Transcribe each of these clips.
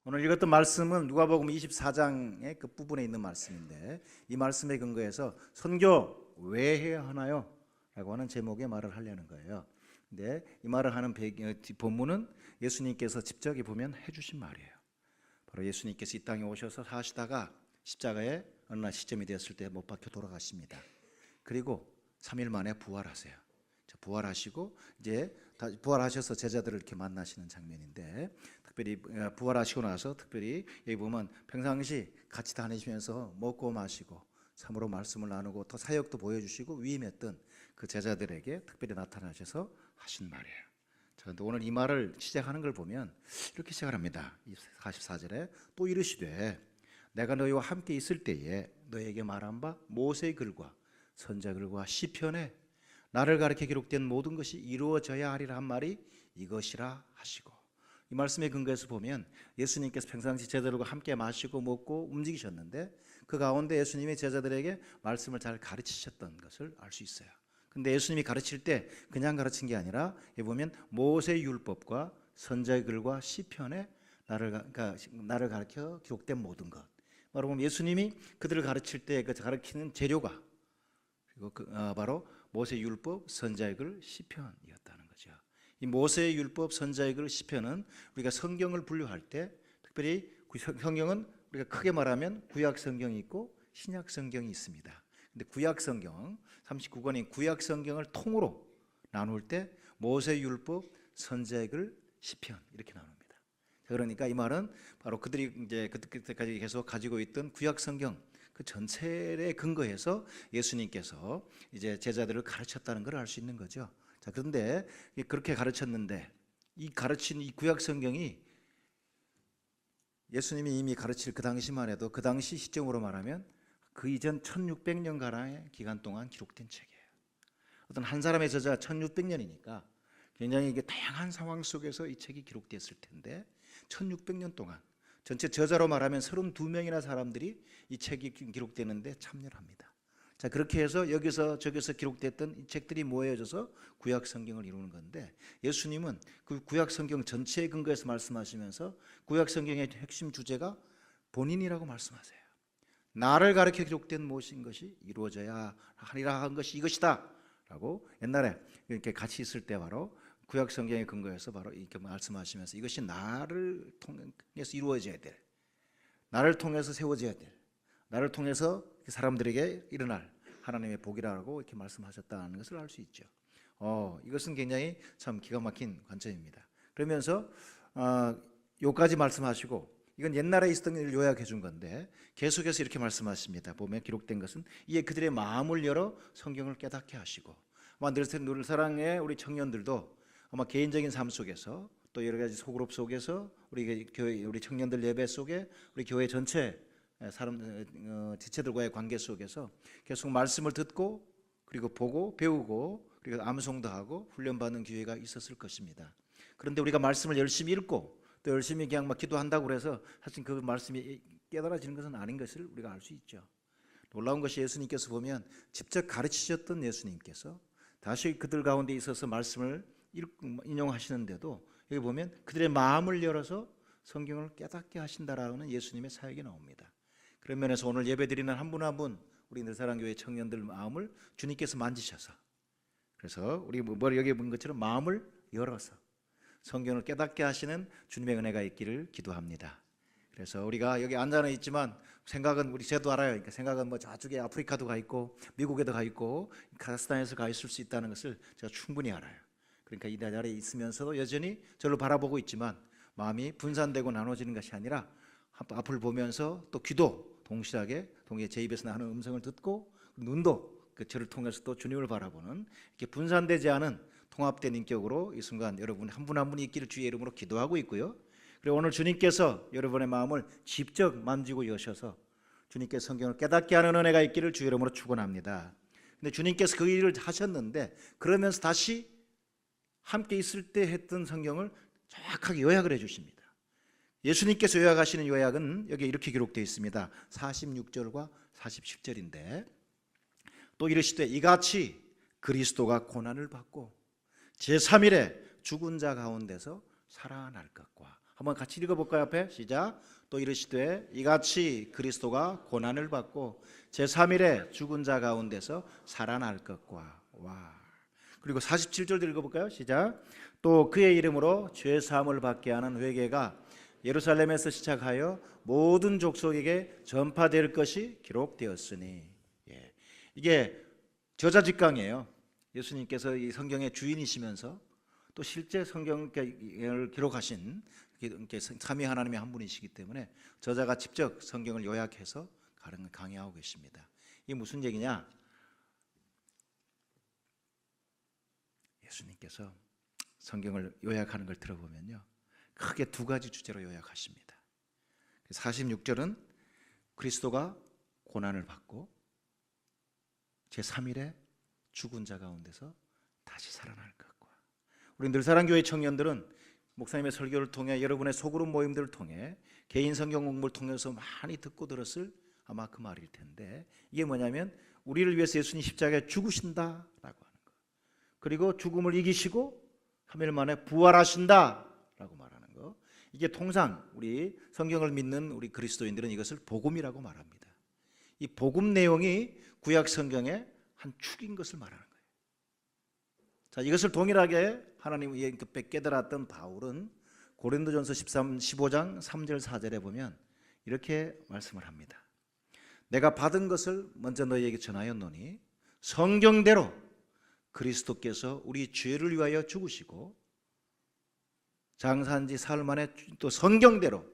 오늘 읽었던 말씀은 누가복음 24장의 그 부분에 있는 말씀인데, 이 말씀에 근거해서 선교 왜 해야 하나요? 라고 하는 제목의 말을 하려는 거예요. 근데 이 말을 하는 본문은 예수님께서 직접 보면 해주신 말이에요. 바로 예수님께서 이 땅에 오셔서 사시다가 십자가에 어느 날 시점이 되었을 때 못 박혀 돌아가십니다. 그리고 3일 만에 부활하세요. 부활하시고 이제 부활하셔서 제자들을 이렇게 만나시는 장면인데, 특별히 부활하시고 나서 특별히 여기 보면 평상시 같이 다니시면서 먹고 마시고 참으로 말씀을 나누고 또 사역도 보여주시고 위임했던 그 제자들에게 특별히 나타나셔서 하신 말이에요. 그런데 오늘 이 말을 시작하는 걸 보면 이렇게 시작을 합니다. 44절에 또 이르시되 내가 너희와 함께 있을 때에 너희에게 말한 바 모세의 글과 선지자 글과 시편에 나를 가리켜 기록된 모든 것이 이루어져야 하리라 한 말이 이것이라 하시고, 이 말씀의 근거에서 보면 예수님께서 평상시 제자들과 함께 마시고 먹고 움직이셨는데 그 가운데 예수님이 제자들에게 말씀을 잘 가르치셨던 것을 알 수 있어요. 근데 예수님이 가르칠 때 그냥 가르친 게 아니라 여기 보면 모세의 율법과 선지자의 글과 시편에 나를 가르쳐 기록된 모든 것, 바로 예수님이 그들을 가르칠 때 그 가르치는 재료가 바로 모세의 율법, 선지자의 글, 시편이었다는 거죠. 이 모세의 율법, 선지자의 글, 시편은 우리가 성경을 분류할 때 특별히 성경은 우리가 크게 말하면 구약 성경이 있고 신약 성경이 있습니다. 근데 구약 성경 39권인 구약 성경을 통으로 나눌 때 모세의 율법, 선지자의 글, 시편 이렇게 나눕니다. 그러니까 이 말은 바로 그들이 이제 그때까지 계속 가지고 있던 구약 성경 그 전체에 근거해서 예수님께서 이제 제자들을 가르쳤다는 걸 알 수 있는 거죠. 자, 그런데 그렇게 가르쳤는데 이 가르친 이 구약 성경이 예수님이 이미 가르칠 그 당시만 해도 그 당시 시점으로 말하면 그 이전 1600년가량의 기간 동안 기록된 책이에요. 어떤 한 사람의 저자 1600년이니까 굉장히 이게 다양한 상황 속에서 이 책이 기록됐을 텐데 1600년 동안 전체 저자로 말하면 32명이나 사람들이 이 책이 기록되는데 참여를 합니다. 자, 그렇게 해서 여기서 저기서 기록됐던 이 책들이 모여져서 구약 성경을 이루는 건데, 예수님은 그 구약 성경 전체에 근거해서 말씀하시면서 구약 성경의 핵심 주제가 본인이라고 말씀하세요. 나를 가르쳐 기록된 모든 것이 이루어져야 하리라 한 것이 이것이다 라고 옛날에 이렇게 같이 있을 때 바로 구약 성경에 근거해서 바로 이렇게 말씀하시면서 이것이 나를 통해서 이루어져야 될, 나를 통해서 세워져야 될, 나를 통해서 사람들에게 일어날 하나님의 복이라고 이렇게 말씀하셨다는 것을 알 수 있죠. 이것은 굉장히 참 기가 막힌 관점입니다. 그러면서 요까지 말씀하시고 이건 옛날에 있었던 일을 요약해 준 건데 계속해서 이렇게 말씀하십니다. 보면 기록된 것은 이에 그들의 마음을 열어 성경을 깨닫게 하시고, 아마 늘 사랑의 우리 청년들도 아마 개인적인 삶 속에서 또 여러 가지 소그룹 속에서 우리 교회 우리 청년들 예배 속에 우리 교회 전체 사람 지체들과의 관계 속에서 계속 말씀을 듣고 그리고 보고 배우고 그리고 암송도 하고 훈련받는 기회가 있었을 것입니다. 그런데 우리가 말씀을 열심히 읽고 또 열심히 그냥 막 기도한다고 해서 사실 그 말씀이 깨달아지는 것은 아닌 것을 우리가 알 수 있죠. 놀라운 것이 예수님께서 보면 직접 가르치셨던 예수님께서 다시 그들 가운데 있어서 말씀을 인용하시는데도 여기 보면 그들의 마음을 열어서 성경을 깨닫게 하신다라는 예수님의 사역이 나옵니다. 그런 면에서 오늘 예배드리는 한 분 한 분 우리 늘사랑교회 청년들 마음을 주님께서 만지셔서, 그래서 우리 여기 본 것처럼 마음을 열어서 성경을 깨닫게 하시는 주님의 은혜가 있기를 기도합니다. 그래서 우리가 여기 앉아는 있지만 생각은 우리 제도 알아요. 그러니까 생각은 뭐 저쪽에 아프리카도 가 있고 미국에도 가 있고 카자흐스탄에서 가 있을 수 있다는 것을 제가 충분히 알아요. 그러니까 이 자리에 있으면서도 여전히 저를 바라보고 있지만 마음이 분산되고 나눠지는 것이 아니라 앞을 보면서 또 귀도 동시에 제 입에서 나는 음성을 듣고 눈도 저를 통해서 또 주님을 바라보는 이렇게 분산되지 않은 통합된 인격으로 이 순간 여러분 한 분 한 분이 있기를 주의 이름으로 기도하고 있고요. 그리고 오늘 주님께서 여러분의 마음을 직접 만지고 여셔서 주님께서 성경을 깨닫게 하는 은혜가 있기를 주의 이름으로 축원합니다. 근데 주님께서 그 일을 하셨는데 그러면서 다시 함께 있을 때 했던 성경을 정확하게 요약을 해 주십니다. 예수님께서 요약하시는 요약은 여기 이렇게 기록되어 있습니다. 46절과 47절인데 또 이르시되 이같이 그리스도가 고난을 받고 제3일에 죽은 자 가운데서 살아날 것과, 한번 같이 읽어볼까요? 앞에 시작. 또 이르시되 이같이 그리스도가 고난을 받고 제3일에 죽은 자 가운데서 살아날 것과. 와. 그리고 47절도 읽어볼까요? 시작. 또 그의 이름으로 죄 사함을 받게 하는 회개가 예루살렘에서 시작하여 모든 족속에게 전파될 것이 기록되었으니. 예. 이게 저자직강이에요. 예수님께서 이 성경의 주인이시면서 또 실제 성경을 기록하신 삼위 하나님의 한 분이시기 때문에 저자가 직접 성경을 요약해서 강의하고 계십니다. 이게 무슨 얘기냐? 예수님께서 성경을 요약하는 걸 들어보면요, 크게 두 가지 주제로 요약하십니다. 46절은 그리스도가 고난을 받고 제3일에 죽은 자 가운데서 다시 살아날 것과. 우리 늘사랑교회 청년들은 목사님의 설교를 통해, 여러분의 소그룹 모임들을 통해, 개인 성경 공부를 통해서 많이 듣고 들었을 아마 그 말일 텐데, 이게 뭐냐면 우리를 위해서 예수님 십자가에 죽으신다라고 하는 거, 그리고 죽음을 이기시고 3일 만에 부활하신다라고 말하는 거. 이게 통상 우리 성경을 믿는 우리 그리스도인들은 이것을 복음이라고 말합니다. 이 복음 내용이 구약 성경의 한 축인 것을 말하는 거예요. 자, 이것을 동일하게 하나님의 깨달았던 바울은 고린도전서 15장 3절 4절에 보면 이렇게 말씀을 합니다. 내가 받은 것을 먼저 너희에게 전하였노니 성경대로 그리스도께서 우리 죄를 위하여 죽으시고 장사한 지 사흘 만에 또 성경대로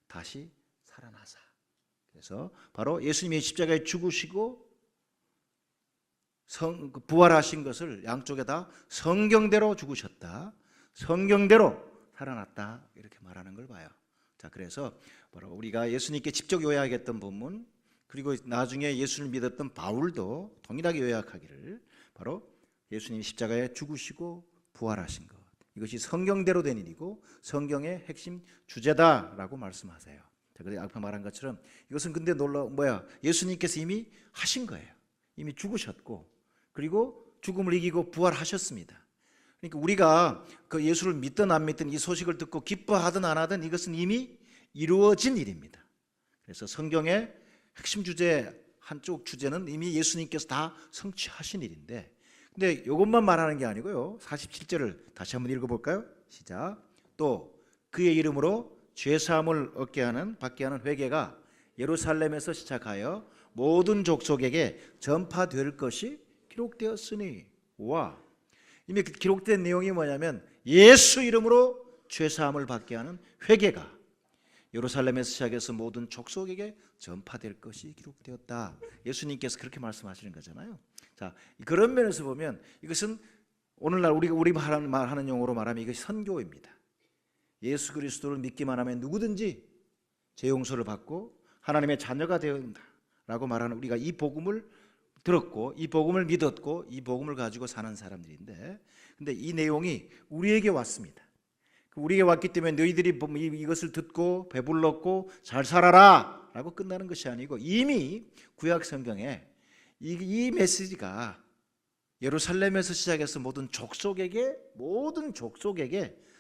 다시 살아나사. 그래서 바로 예수님이 십자가에 죽으시고 부활하신 것을 양쪽에 다 성경대로 죽으셨다, 성경대로 살아났다, 이렇게 말하는 걸 봐요. 자, 그래서 바로 우리가 예수님께 직접 요약했던 본문, 그리고 나중에 예수를 믿었던 바울도 동일하게 요약하기를, 바로 예수님이 십자가에 죽으시고 부활하신 것, 이것이 성경대로 된 일이고 성경의 핵심 주제다라고 말씀하세요. 자, 그래서 아까 말한 것처럼 이것은 근데 예수님께서 이미 하신 거예요. 이미 죽으셨고, 그리고 죽음을 이기고 부활하셨습니다. 그러니까 우리가 그 예수를 믿든 안 믿든 이 소식을 듣고 기뻐하든 안 하든 이것은 이미 이루어진 일입니다. 그래서 성경의 핵심 주제, 한쪽 주제는 이미 예수님께서 다 성취하신 일인데, 근데 이것만 말하는 게 아니고요, 47절을 다시 한번 읽어볼까요? 시작. 또 그의 이름으로 죄사함을 받게 하는 회개가 예루살렘에서 시작하여 모든 족속에게 전파될 것이 기록되었으니. 와, 이미 기록된 내용이 뭐냐면 예수 이름으로 죄사함을 받게 하는 회개가 예루살렘에서 시작해서 모든 족속에게 전파될 것이 기록되었다. 예수님께서 그렇게 말씀하시는 거잖아요. 자, 그런 면에서 보면 이것은 오늘날 우리 말하는 용어로 말하면 이것이 선교입니다. 예수 그리스도를 믿기만 하면 누구든지 죄 용서를 받고 하나님의 자녀가 되었다라고 말하는, 우리가 이 복음을 들었고 이 복음을 믿었고 이 복음을 가지고 사는 사람들인데, 근데 이 내용이 우리에게 왔습니다. 우리에게 왔기 때문에 너희들이 이것을 듣고 배불렀고 잘 살아라 라고 끝나는 것이 아니고, 이미 구약 성경에 이 메시지가 예루살렘에서 시작해서 모든 족속에게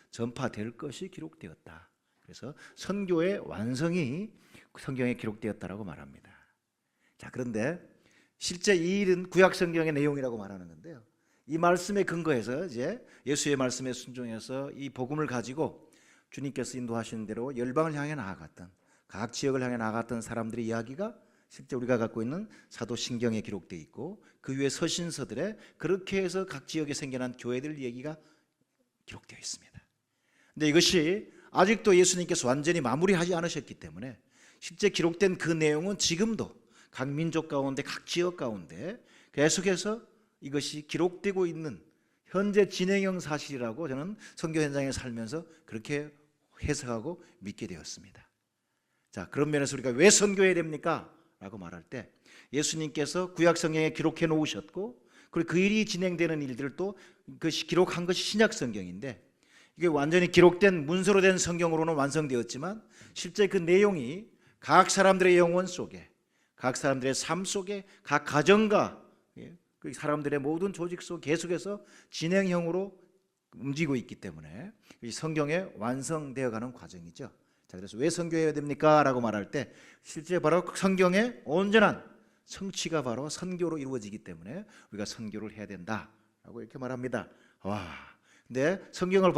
전파될 것이 기록되었다. 그래서 선교의 완성이 성경에 기록되었다라고 말합니다. 자, 그런데 실제 이 일은 구약 성경의 내용이라고 말하는 건데요, 이 말씀에 근거해서 이제 예수의 말씀에 순종해서 이 복음을 가지고 주님께서 인도하시는 대로 열방을 향해 나아갔던, 각 지역을 향해 나아갔던 사람들의 이야기가 실제 우리가 갖고 있는 사도신경에 기록되어 있고, 그 위에 서신서들에 그렇게 해서 각 지역에 생겨난 교회들 얘기가 기록되어 있습니다. 근데 이것이 아직도 예수님께서 완전히 마무리하지 않으셨기 때문에 실제 기록된 그 내용은 지금도 각 민족 가운데, 각 지역 가운데 계속해서 이것이 기록되고 있는 현재 진행형 사실이라고 저는 선교 현장에 살면서 그렇게 해석하고 믿게 되었습니다. 자, 그런 면에서 우리가 왜 선교해야 됩니까? 라고 말할 때 예수님께서 구약 성경에 기록해 놓으셨고, 그리고 그 일이 진행되는 일들을 또 그것이 기록한 것이 신약 성경인데, 이게 완전히 기록된 문서로 된 성경으로는 완성되었지만 실제 그 내용이 각 사람들의 영혼 속에, 각 사람들의 삶 속에, 각 가정과 그 사람들의 모든 조직 속 계속해서 진행형으로 움직이고 있기 때문에 이 성경에 완성되어가는 과정이죠. 자, 그래서 왜 선교해야 됩니까? 라고 말할 때 실제 바로 성경의 온전한 성취가 바로 선교로 이루어지기 때문에 우리가 선교를 해야 된다라고 이렇게 말합니다. 와, 근데 성경을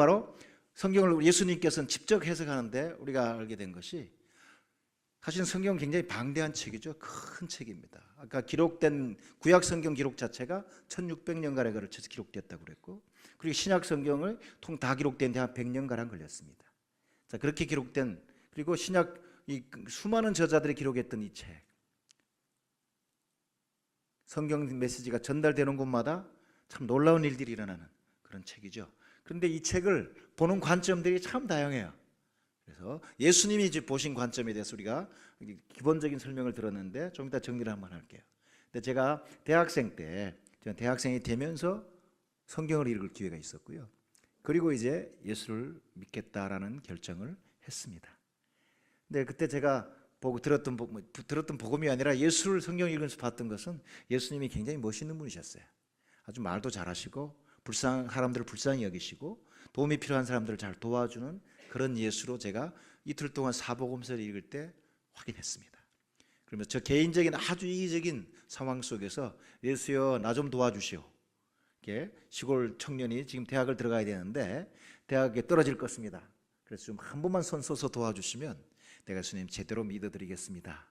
예수님께서는 직접 해석하는데 우리가 알게 된 것이 사실 성경은 굉장히 방대한 책이죠. 큰 책입니다. 아까 기록된 구약 성경 기록 자체가 1600년가량에 걸쳐서 기록됐다고 그랬고, 그리고 신약 성경을 통 다 기록된 데 한 100년가량 걸렸습니다. 자, 그렇게 기록된, 그리고 신약 이 수많은 저자들이 기록했던 이 책, 성경 메시지가 전달되는 곳마다 참 놀라운 일들이 일어나는 그런 책이죠. 그런데 이 책을 보는 관점들이 참 다양해요. 그래서 예수님이 이제 보신 관점에 대해서 우리가 기본적인 설명을 들었는데 좀 이따 정리를 한번 할게요. 근데 제가 대학생이 되면서 성경을 읽을 기회가 있었고요. 그리고 이제 예수를 믿겠다라는 결정을 했습니다. 근데 그때 제가 들었던 복음이 아니라 예수를 성경 읽으면서 봤던 것은 예수님이 굉장히 멋있는 분이셨어요. 아주 말도 잘하시고 사람들을 불쌍히 여기시고 도움이 필요한 사람들을 잘 도와주는 그런 예수로 제가 이틀 동안 사복음서를 읽을 때 확인했습니다. 그러면서 저 개인적인 아주 이기적인 상황 속에서 예수여 나 좀 도와주시오. 이렇게 시골 청년이 지금 대학을 들어가야 되는데 대학에 떨어질 것입니다. 그래서 좀 한 번만 손 써서 도와주시면 내가 예수님 제대로 믿어드리겠습니다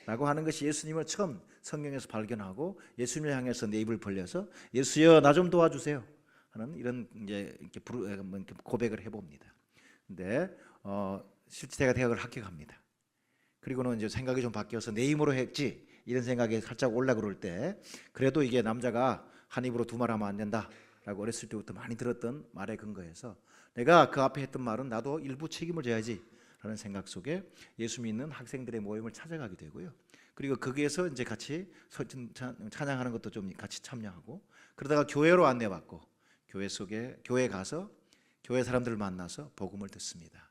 라고 하는 것이 예수님을 처음 성경에서 발견하고 예수님을 향해서 내 입을 벌려서 예수여 나 좀 도와주세요 하는 이런 이제 이렇게 고백을 해봅니다. 근데 실제 제가 대학을 합격합니다. 그리고는 이제 생각이 좀 바뀌어서 내 힘으로 했지 이런 생각이 살짝 올라 그럴 때, 그래도 이게 남자가 한 입으로 두 말 하면 안 된다라고 어렸을 때부터 많이 들었던 말에 근거해서 내가 그 앞에 했던 말은 나도 일부 책임을 져야지 라는 생각 속에 예수 믿는 학생들의 모임을 찾아가게 되고요. 그리고 거기에서 이제 같이 찬양하는 것도 좀 같이 참여하고, 그러다가 교회로 안내받고 교회 가서 교회 사람들을 만나서 복음을 듣습니다.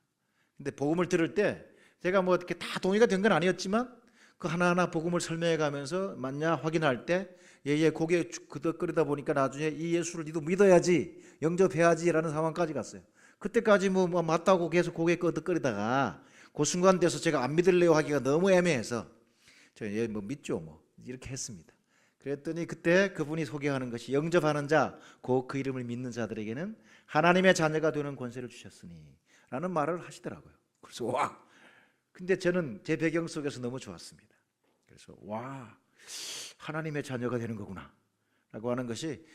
근데 복음을 들을 때 제가 뭐 이렇게 다 동의가 된 건 아니었지만 그 하나하나 복음을 설명해 가면서 맞냐 확인할 때 예예 고개 끄덕거리다 보니까 나중에 이 예수를 니도 믿어야지 영접해야지라는 상황까지 갔어요. 그때까지 뭐 맞다고 계속 고개 끄덕거리다가 그 순간 돼서 제가 안 믿을래요 하기가 너무 애매해서 저 뭐 믿죠 뭐 이렇게 했습니다. 그랬더니 그때 그분이 소개하는 것이 영접하는 자, 그 이름을 믿는 자들에게는 하나님의 자녀가 되는 권세를 주셨으니 라는 말을 하시더라고요. 그래서 와, 근데 저는 제 배경 속에서 너무 좋았습니다. 그래서 와, 하나님의 자녀가 되는 거구나 라고 하는 것이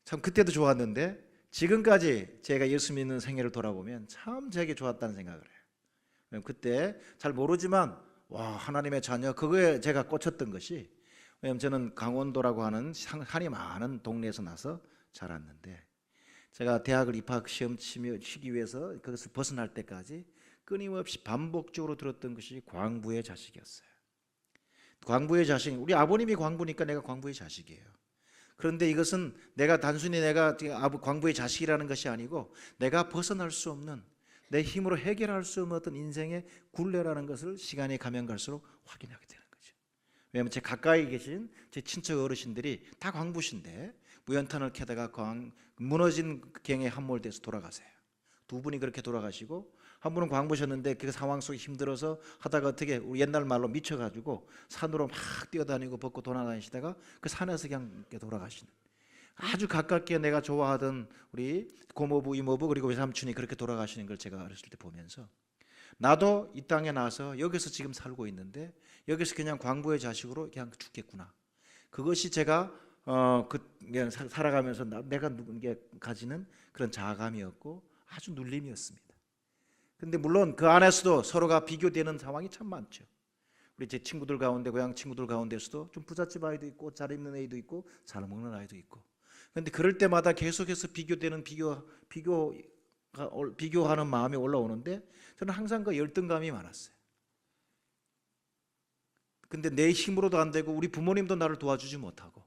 참 그때도 좋았는데 지금까지 제가 예수 믿는 생애를 돌아보면 참 제게 좋았다는 생각을 해요. 그때 잘 모르지만 와, 하나님의 자녀, 그거에 제가 꽂혔던 것이, 왜냐하면 저는 강원도라고 하는 산이 많은 동네에서 나서 자랐는데 제가 대학을 입학 시험 치기 위해서 그것을 벗어날 때까지 끊임없이 반복적으로 들었던 것이 광부의 자식이었어요. 광부의 자식, 우리 아버님이 광부니까 내가 광부의 자식이에요. 그런데 이것은 단순히 내가 광부의 자식이라는 것이 아니고 내가 벗어날 수 없는, 내 힘으로 해결할 수 없는 어떤 인생의 굴레라는 것을 시간이 가면 갈수록 확인하게 되는 거죠. 왜냐하면 제 가까이 계신 제 친척 어르신들이 다 광부신데 무연탄을 캐다가 무너진 갱에 함몰돼서 돌아가세요. 두 분이 그렇게 돌아가시고 한 분은 광부셨는데 그 상황 속에 힘들어서 하다가 어떻게 우리 옛날 말로 미쳐가지고 산으로 막 뛰어다니고 벗고 돌아다니시다가 그 산에서 그냥 돌아가시는, 아주 가깝게 내가 좋아하던 우리 고모부 이모부 그리고 외삼촌이 그렇게 돌아가시는 걸 제가 어렸을 때 보면서 나도 이 땅에 나서 여기서 지금 살고 있는데 여기서 그냥 광부의 자식으로 그냥 죽겠구나. 그것이 제가 그냥 살아가면서 내가 누군가 가지는 그런 자아감이었고 아주 눌림이었습니다. 근데 물론 그 안에서도 서로가 비교되는 상황이 참 많죠. 우리 제 친구들 가운데, 고향 친구들 가운데서도 좀 부잣집 아이도 있고 잘 입는 아이도 있고 잘 먹는 아이도 있고, 그런데 그럴 때마다 계속해서 비교하는 마음이 올라오는데 저는 항상 그 열등감이 많았어요. 근데 내 힘으로도 안 되고 우리 부모님도 나를 도와주지 못하고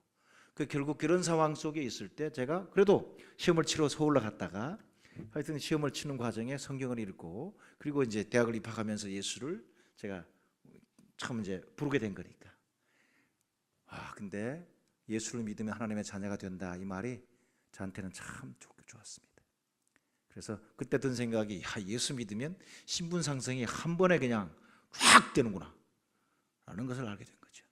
결국 그런 상황 속에 있을 때 제가 그래도 시험을 치러 서울로 갔다가 하여튼 시험을 치는 과정에 성경을 읽고 그리고 이제 대학을 입학하면서 예수를 제가 참 이제 부르게 된 거니까, 근데 예수를 믿으면 하나님의 자녀가 된다 이 말이 저한테는 참 좋았습니다. 그래서 그때 든 생각이 예수 믿으면 신분 상승이 한 번에 그냥 확 되는구나 라는 것을 알게 된 거죠.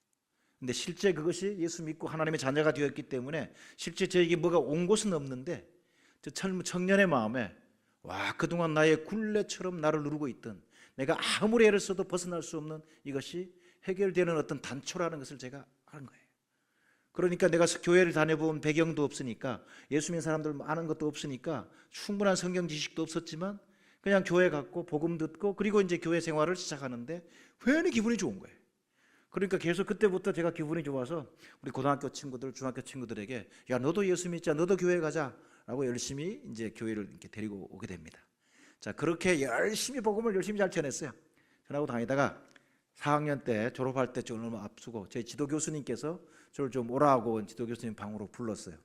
근데 실제 그것이 예수 믿고 하나님의 자녀가 되었기 때문에 실제 저에게 뭐가 온 것은 없는데 저 청년의 마음에 그동안 나의 굴레처럼 나를 누르고 있던 내가 아무리 애를 써도 벗어날 수 없는 이것이 해결되는 어떤 단초라는 것을 제가 아는 거예요. 그러니까 내가 교회를 다녀본 배경도 없으니까 예수 믿는 사람들 아는 것도 없으니까 충분한 성경 지식도 없었지만 그냥 교회 갔고 복음 듣고 그리고 이제 교회 생활을 시작하는데 괜히 기분이 좋은 거예요. 그러니까 계속 그때부터 제가 기분이 좋아서 우리 고등학교 친구들, 중학교 친구들에게 야 너도 예수 믿자, 너도 교회 가자라고 열심히 이제 교회를 이렇게 데리고 오게 됩니다. 자 그렇게 열심히 복음을 열심히 잘 전했어요. 전하고 다니다가 4학년 때 졸업할 때 좀 얼마 앞서고 제 지도 교수님께서 저를 좀 오라고 지도 교수님 방으로 불렀어요.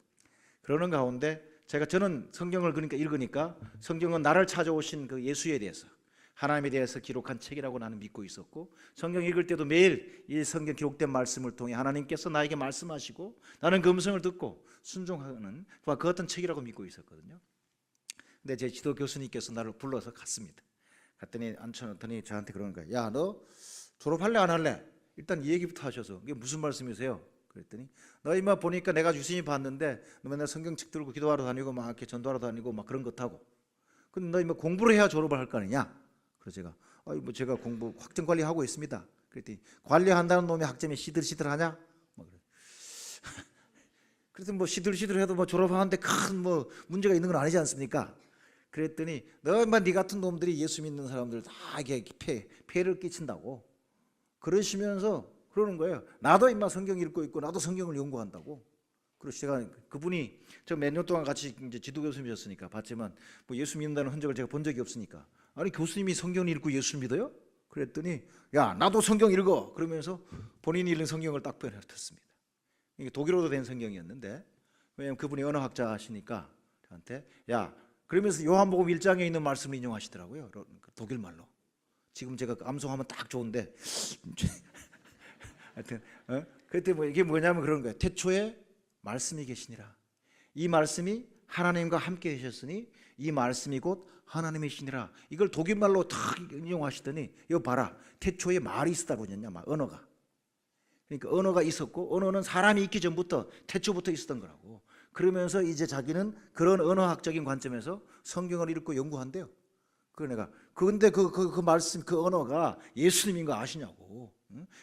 그러는 가운데 저는 성경을 그러니까 읽으니까 성경은 나를 찾아오신 그 예수에 대해서 하나님에 대해서 기록한 책이라고 나는 믿고 있었고 성경 읽을 때도 매일 이 성경 기록된 말씀을 통해 하나님께서 나에게 말씀하시고 나는 그 음성을 듣고 순종하는 그 어떤 책이라고 믿고 있었거든요. 근데 제 지도 교수님께서 나를 불러서 갔습니다. 갔더니 앉혀놨더니 저한테 그러는 거예요. 야 너 졸업할래 안 할래? 일단 이 얘기부터 하셔서 이게 무슨 말씀이세요? 그랬더니 너 이마 보니까 내가 유심히 봤는데 너 맨날 성경책 들고 기도하러 다니고 막 이렇게 전도하러 다니고 막 그런 것 하고 근데 너 이마 공부를 해야 졸업을 할 거 아니냐? 그래서 제가 뭐 제가 공부 학점 관리하고 있습니다. 그랬더니 관리한다는 놈이 학점이 시들시들하냐? 뭐 그래. 그래서 뭐 시들시들해도 뭐 졸업하는데 큰 뭐 문제가 있는 건 아니지 않습니까? 그랬더니 너 인마 네 같은 놈들이 예수 믿는 사람들 다 이게 폐를 끼친다고 그러시면서 그러는 거예요. 나도 인마 성경 읽고 있고 나도 성경을 연구한다고. 그래서 제가 그분이 저 몇 년 동안 같이 이제 지도 교수님이셨으니까 봤지만 뭐 예수 믿는다는 흔적을 제가 본 적이 없으니까 아니 교수님이 성경 읽고 예수 믿어요? 그랬더니 야 나도 성경 읽어 그러면서 본인이 읽는 성경을 딱 펴냈습니다. 이게 독일어로 된 성경이었는데 왜냐면 그분이 언어학자시니까 저한테 야 그러면서 요한복음 1장에 있는 말씀을 인용하시더라고요. 독일 말로. 지금 제가 암송하면 딱 좋은데 하여튼 그때 뭐 이게 뭐냐면 그런 거예요. 태초에 말씀이 계시니라. 이 말씀이 하나님과 함께 계셨으니 이 말씀이 곧 하나님이시니라. 이걸 독일 말로 딱 인용하시더니 이거 봐라. 태초에 말이 있었다고 했냐 막 언어가. 그러니까 언어가 있었고 언어는 사람이 있기 전부터 태초부터 있었던 거라고. 그러면서 이제 자기는 그런 언어학적인 관점에서 성경을 읽고 연구한대요. 그 내가 근데 그 말씀 그 언어가 예수님인 거 아시냐고.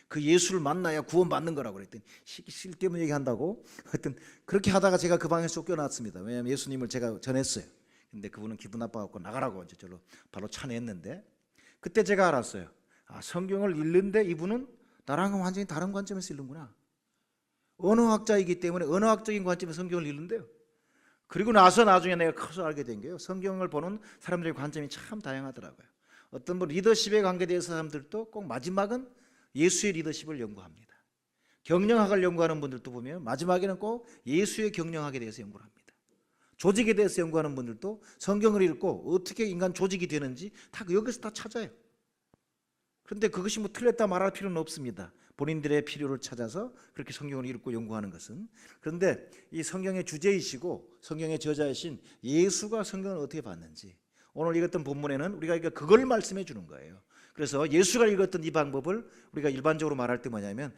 그 예수를 만나야 구원받는 거라고 그랬더니 쓸데없는 얘기한다고. 하여튼 그렇게 하다가 제가 그 방에서 쫓겨났습니다. 왜냐하면 예수님을 제가 전했어요. 근데 그분은 기분 나빠갖고 나가라고 이제 저로 바로 차냈는데 그때 제가 알았어요. 성경을 읽는데 이분은 나랑은 완전히 다른 관점에서 읽는구나. 언어학자이기 때문에 언어학적인 관점에서 성경을 읽는데요. 그리고 나서 나중에 내가 커서 알게 된 게요. 성경을 보는 사람들의 관점이 참 다양하더라고요. 어떤 뭐 리더십에 관계된 사람들도 꼭 마지막은 예수의 리더십을 연구합니다. 경영학을 연구하는 분들도 보면 마지막에는 꼭 예수의 경영학에 대해서 연구를 합니다. 조직에 대해서 연구하는 분들도 성경을 읽고 어떻게 인간 조직이 되는지 다 여기서 다 찾아요. 그런데 그것이 뭐 틀렸다 말할 필요는 없습니다. 본인들의 필요를 찾아서 그렇게 성경을 읽고 연구하는 것은. 그런데 이 성경의 주제이시고 성경의 저자이신 예수가 성경을 어떻게 봤는지 오늘 읽었던 본문에는 우리가 그걸 말씀해 주는 거예요. 그래서 예수가 읽었던 이 방법을 우리가 일반적으로 말할 때 뭐냐면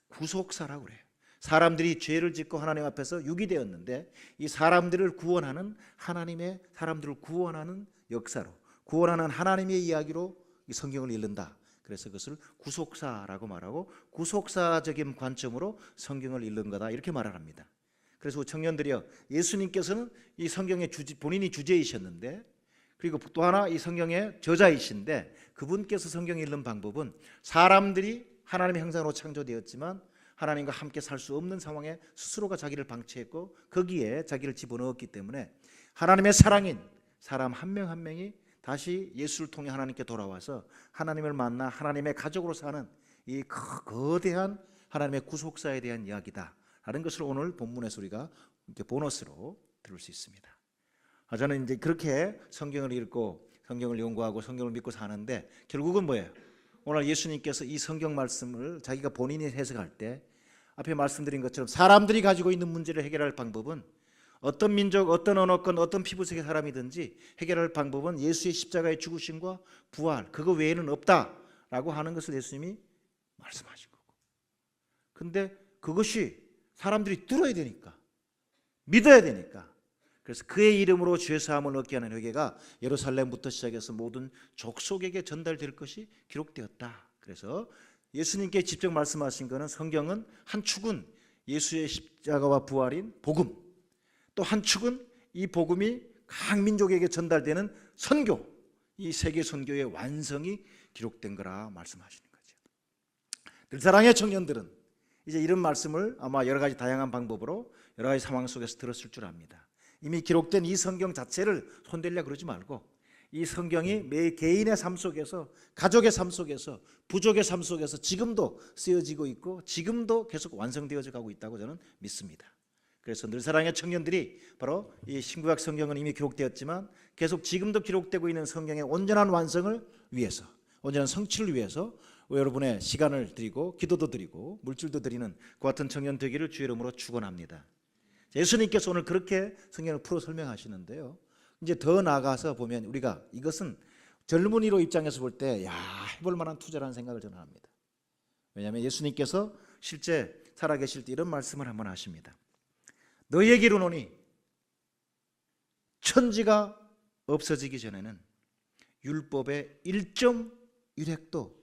구속사라고 그래요. 사람들이 죄를 짓고 하나님 앞에서 유기되었는데 이 사람들을 구원하는 하나님의 사람들을 구원하는 역사로 구원하는 하나님의 이야기로 이 성경을 읽는다. 그래서 그것을 구속사라고 말하고 구속사적인 관점으로 성경을 읽는 거다 이렇게 말을 합니다. 그래서 청년들이요 예수님께서는 이 성경의 본인이 주제이셨는데 그리고 또 하나 이 성경의 저자이신데 그분께서 성경 읽는 방법은 사람들이 하나님의 형상으로 창조되었지만 하나님과 함께 살 수 없는 상황에 스스로가 자기를 방치했고 거기에 자기를 집어넣었기 때문에 하나님의 사랑인 사람 한 명 한 명이 다시 예수를 통해 하나님께 돌아와서 하나님을 만나 하나님의 가족으로 사는 이 거대한 하나님의 구속사에 대한 이야기다 라는 것을 오늘 본문에서 우리가 이렇게 보너스로 들을 수 있습니다. 저는 이제 그렇게 성경을 읽고 성경을 연구하고 성경을 믿고 사는데 결국은 뭐예요? 오늘 예수님께서 이 성경 말씀을 자기가 본인이 해석할 때 앞에 말씀드린 것처럼 사람들이 가지고 있는 문제를 해결할 방법은 어떤 민족, 어떤 언어권, 어떤 피부색의 사람이든지 해결할 방법은 예수의 십자가의 죽으심과 부활, 그거 외에는 없다라고 하는 것을 예수님이 말씀하신 거고. 근데 그것이 사람들이 들어야 되니까, 믿어야 되니까, 그래서 그의 이름으로 죄 사함을 얻게 하는 회개가 예루살렘부터 시작해서 모든 족속에게 전달될 것이 기록되었다. 그래서 예수님께 직접 말씀하신 것은, 성경은 한 축은 예수의 십자가와 부활인 복음, 또 한 축은 이 복음이 각 민족에게 전달되는 선교, 이 세계 선교의 완성이 기록된 거라 말씀하시는 거죠. 늘 사랑의 청년들은 이제 이런 말씀을 아마 여러 가지 다양한 방법으로 여러 가지 상황 속에서 들었을 줄 압니다. 이미 기록된 이 성경 자체를 손대려 그러지 말고, 이 성경이 매 개인의 삶 속에서, 가족의 삶 속에서, 부족의 삶 속에서 지금도 쓰여지고 있고 지금도 계속 완성되어져 가고 있다고 저는 믿습니다. 그래서 늘 사랑의 청년들이 바로 이 신구약 성경은 이미 기록되었지만 계속 지금도 기록되고 있는 성경의 온전한 완성을 위해서, 온전한 성취를 위해서 여러분의 시간을 드리고 기도도 드리고 물질도 드리는 그 같은 청년 되기를 주의 이름으로 축원합니다. 예수님께서 오늘 그렇게 성경을 풀어 설명하시는데요, 이제 더 나아가서 보면 우리가 이것은 젊은이로 입장에서 볼 때 해볼 만한 투자라는 생각을 저는 합니다. 왜냐하면 예수님께서 실제 살아계실 때 이런 말씀을 한번 하십니다. 너희에게 이르노니 천지가 없어지기 전에는 율법의 1.1획도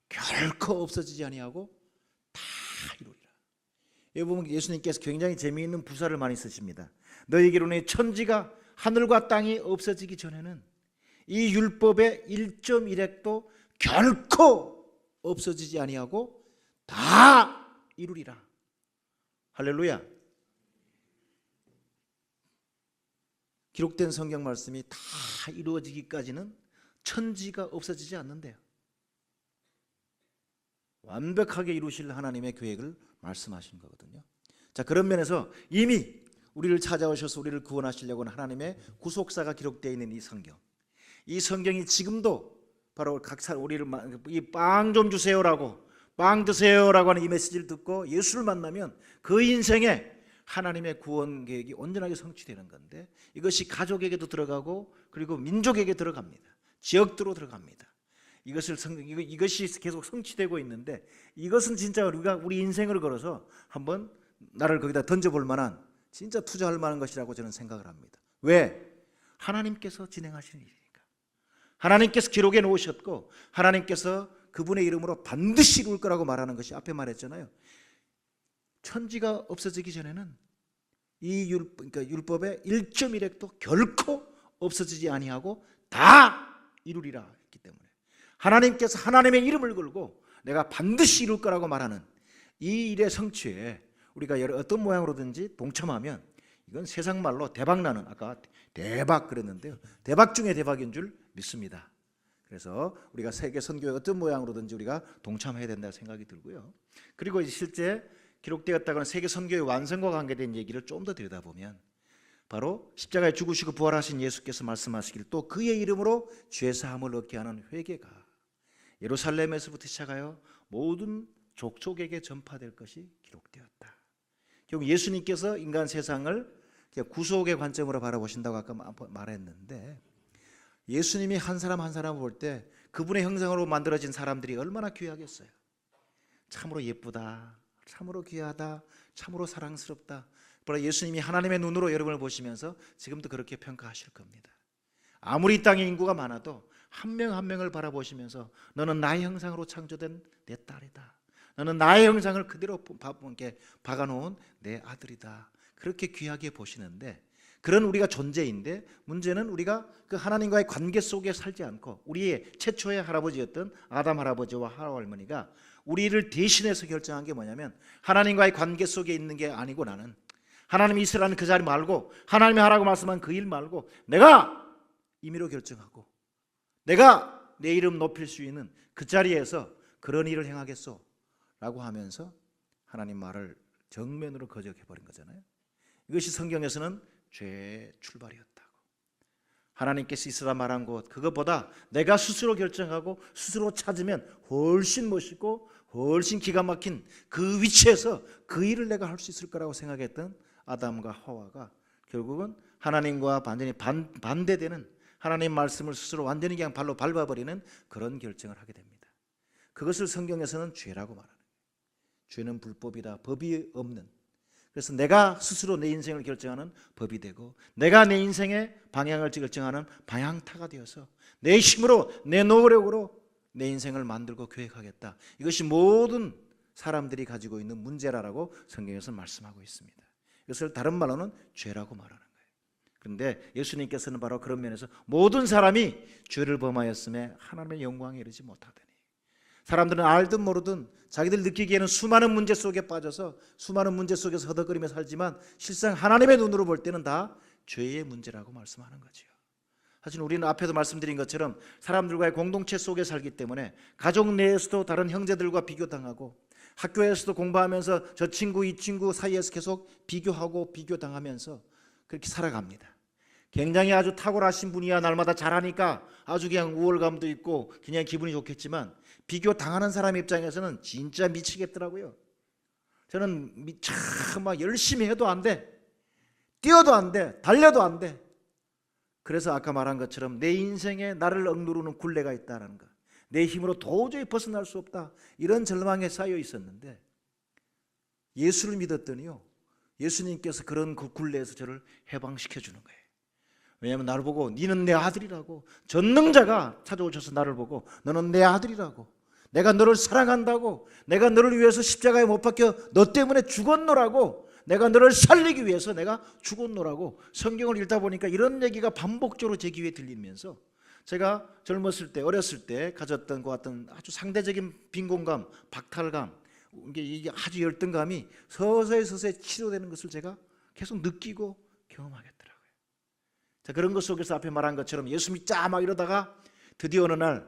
결코 없어지지 아니하고 다 이루리라. 여기 보면 예수님께서 굉장히 재미있는 부사를 많이 쓰십니다. 너희에게 이르노니 천지가, 하늘과 땅이 없어지기 전에는 이 율법의 1.1획도 결코 없어지지 아니하고 다 이루리라. 할렐루야. 기록된 성경 말씀이 다 이루어지기까지는 천지가 없어지지 않는데요, 완벽하게 이루실 하나님의 계획을 말씀하신 거거든요. 자, 그런 면에서 이미 우리를 찾아오셔서 우리를 구원하시려고 하는 하나님의 구속사가 기록되어 있는 이 성경이 지금도 바로 각 사람 우리를 이 빵 좀 주세요라고, 빵 드세요라고 하는 이 메시지를 듣고 예수를 만나면 그 인생에 하나님의 구원 계획이 온전하게 성취되는 건데, 이것이 가족에게도 들어가고 그리고 민족에게 들어갑니다. 지역도로 들어갑니다. 이것이 계속 성취되고 있는데, 이것은 진짜 우리 인생을 걸어서 한번 나를 거기다 던져볼 만한, 진짜 투자할 만한 것이라고 저는 생각을 합니다. 왜? 하나님께서 진행하시는 일이니까. 하나님께서 기록해 놓으셨고 하나님께서 그분의 이름으로 반드시 이룰 거라고 말하는 것이 앞에 말했잖아요. 천지가 없어지기 전에는 이 율법의 1.1획도 결코 없어지지 아니하고 다 이루리라 했기 때문에, 하나님께서 하나님의 이름을 걸고 내가 반드시 이룰 거라고 말하는 이 일의 성취에 우리가 어떤 모양으로든지 동참하면 이건 세상 말로 대박나는, 아까 대박 그랬는데요, 대박 중에 대박인 줄 믿습니다. 그래서 우리가 세계 선교의 어떤 모양으로든지 우리가 동참해야 된다고 생각이 들고요. 그리고 실제 기록되었다고는 세계 선교의 완성과 관계된 얘기를 좀 더 들여다보면, 바로 십자가에 죽으시고 부활하신 예수께서 말씀하시길, 또 그의 이름으로 죄사함을 얻게 하는 회개가 예루살렘에서부터 시작하여 모든 족속에게 전파될 것이 기록되었다. 결국 예수님께서 인간 세상을 구속의 관점으로 바라보신다고 아까 말했는데, 예수님이 한 사람 한 사람을 볼 때 그분의 형상으로 만들어진 사람들이 얼마나 귀하겠어요. 참으로 예쁘다, 참으로 귀하다, 참으로 사랑스럽다. 바로 예수님이 하나님의 눈으로 여러분을 보시면서 지금도 그렇게 평가하실 겁니다. 아무리 이 땅에 인구가 많아도 한 명 한 명을 바라보시면서 너는 나의 형상으로 창조된 내 딸이다, 너는 나의 형상을 그대로 박아놓은 내 아들이다, 그렇게 귀하게 보시는데, 그런 우리가 존재인데, 문제는 우리가 그 하나님과의 관계 속에 살지 않고 우리의 최초의 할아버지였던 아담 할아버지와 하와 할머니가 우리를 대신해서 결정한 게 뭐냐면, 하나님과의 관계 속에 있는 게 아니고, 나는 하나님이 있으라는 그 자리 말고, 하나님이 하라고 말씀한 그 일 말고 내가 임의로 결정하고 내가 내 이름 높일 수 있는 그 자리에서 그런 일을 행하겠소 라고 하면서 하나님 말을 정면으로 거역해버린 거잖아요. 이것이 성경에서는 죄의 출발이었다고. 하나님께서 있으라 말한 곳, 그것보다 내가 스스로 결정하고 스스로 찾으면 훨씬 멋있고 훨씬 기가 막힌 그 위치에서 그 일을 내가 할 수 있을 거라고 생각했던 아담과 하와가 결국은 하나님과 완전히 반대되는 하나님 말씀을 스스로 완전히 그냥 발로 밟아버리는 그런 결정을 하게 됩니다. 그것을 성경에서는 죄라고 말하는 거예요. 죄는 불법이다. 법이 없는. 그래서 내가 스스로 내 인생을 결정하는 법이 되고 내가 내 인생의 방향을 결정하는 방향타가 되어서 내 힘으로 내 노력으로 내 인생을 만들고 계획하겠다. 이것이 모든 사람들이 가지고 있는 문제라고 성경에서 말씀하고 있습니다. 이것을 다른 말로는 죄라고 말하는 거예요. 그런데 예수님께서는 바로 그런 면에서 모든 사람이 죄를 범하였음에 하나님의 영광에 이르지 못하더니, 사람들은 알든 모르든 자기들 느끼기에는 수많은 문제 속에 빠져서 수많은 문제 속에서 허덕거리며 살지만 실상 하나님의 눈으로 볼 때는 다 죄의 문제라고 말씀하는 거죠. 사실 우리는 앞에도 말씀드린 것처럼 사람들과의 공동체 속에 살기 때문에 가족 내에서도 다른 형제들과 비교당하고 학교에서도 공부하면서 저 친구 이 친구 사이에서 계속 비교하고 비교당하면서 그렇게 살아갑니다. 굉장히 아주 탁월하신 분이야 날마다 잘하니까 아주 그냥 우월감도 있고 그냥 기분이 좋겠지만 비교 당하는 사람 입장에서는 진짜 미치겠더라고요. 저는 막 열심히 해도 안 돼, 뛰어도 안 돼, 달려도 안 돼. 그래서 아까 말한 것처럼 내 인생에 나를 억누르는 굴레가 있다는 것, 내 힘으로 도저히 벗어날 수 없다, 이런 절망에 쌓여 있었는데 예수를 믿었더니요, 예수님께서 그런 그 굴레에서 저를 해방시켜 주는 거예요. 왜냐하면 나를 보고 너는 내 아들이라고, 전능자가 찾아오셔서 나를 보고 너는 내 아들이라고, 내가 너를 사랑한다고, 내가 너를 위해서 십자가에 못 박혀 너 때문에 죽었노라고, 내가 너를 살리기 위해서 내가 죽었노라고. 성경을 읽다 보니까 이런 얘기가 반복적으로 제 귀에 들리면서 제가 젊었을 때, 어렸을 때 가졌던 것 같은 아주 상대적인 빈곤감, 박탈감, 이게 아주 열등감이 서서히 치료되는 것을 제가 계속 느끼고 경험하겠더라고요. 자, 그런 것 속에서 앞에 말한 것처럼 예수 믿자 막 이러다가 드디어 어느 날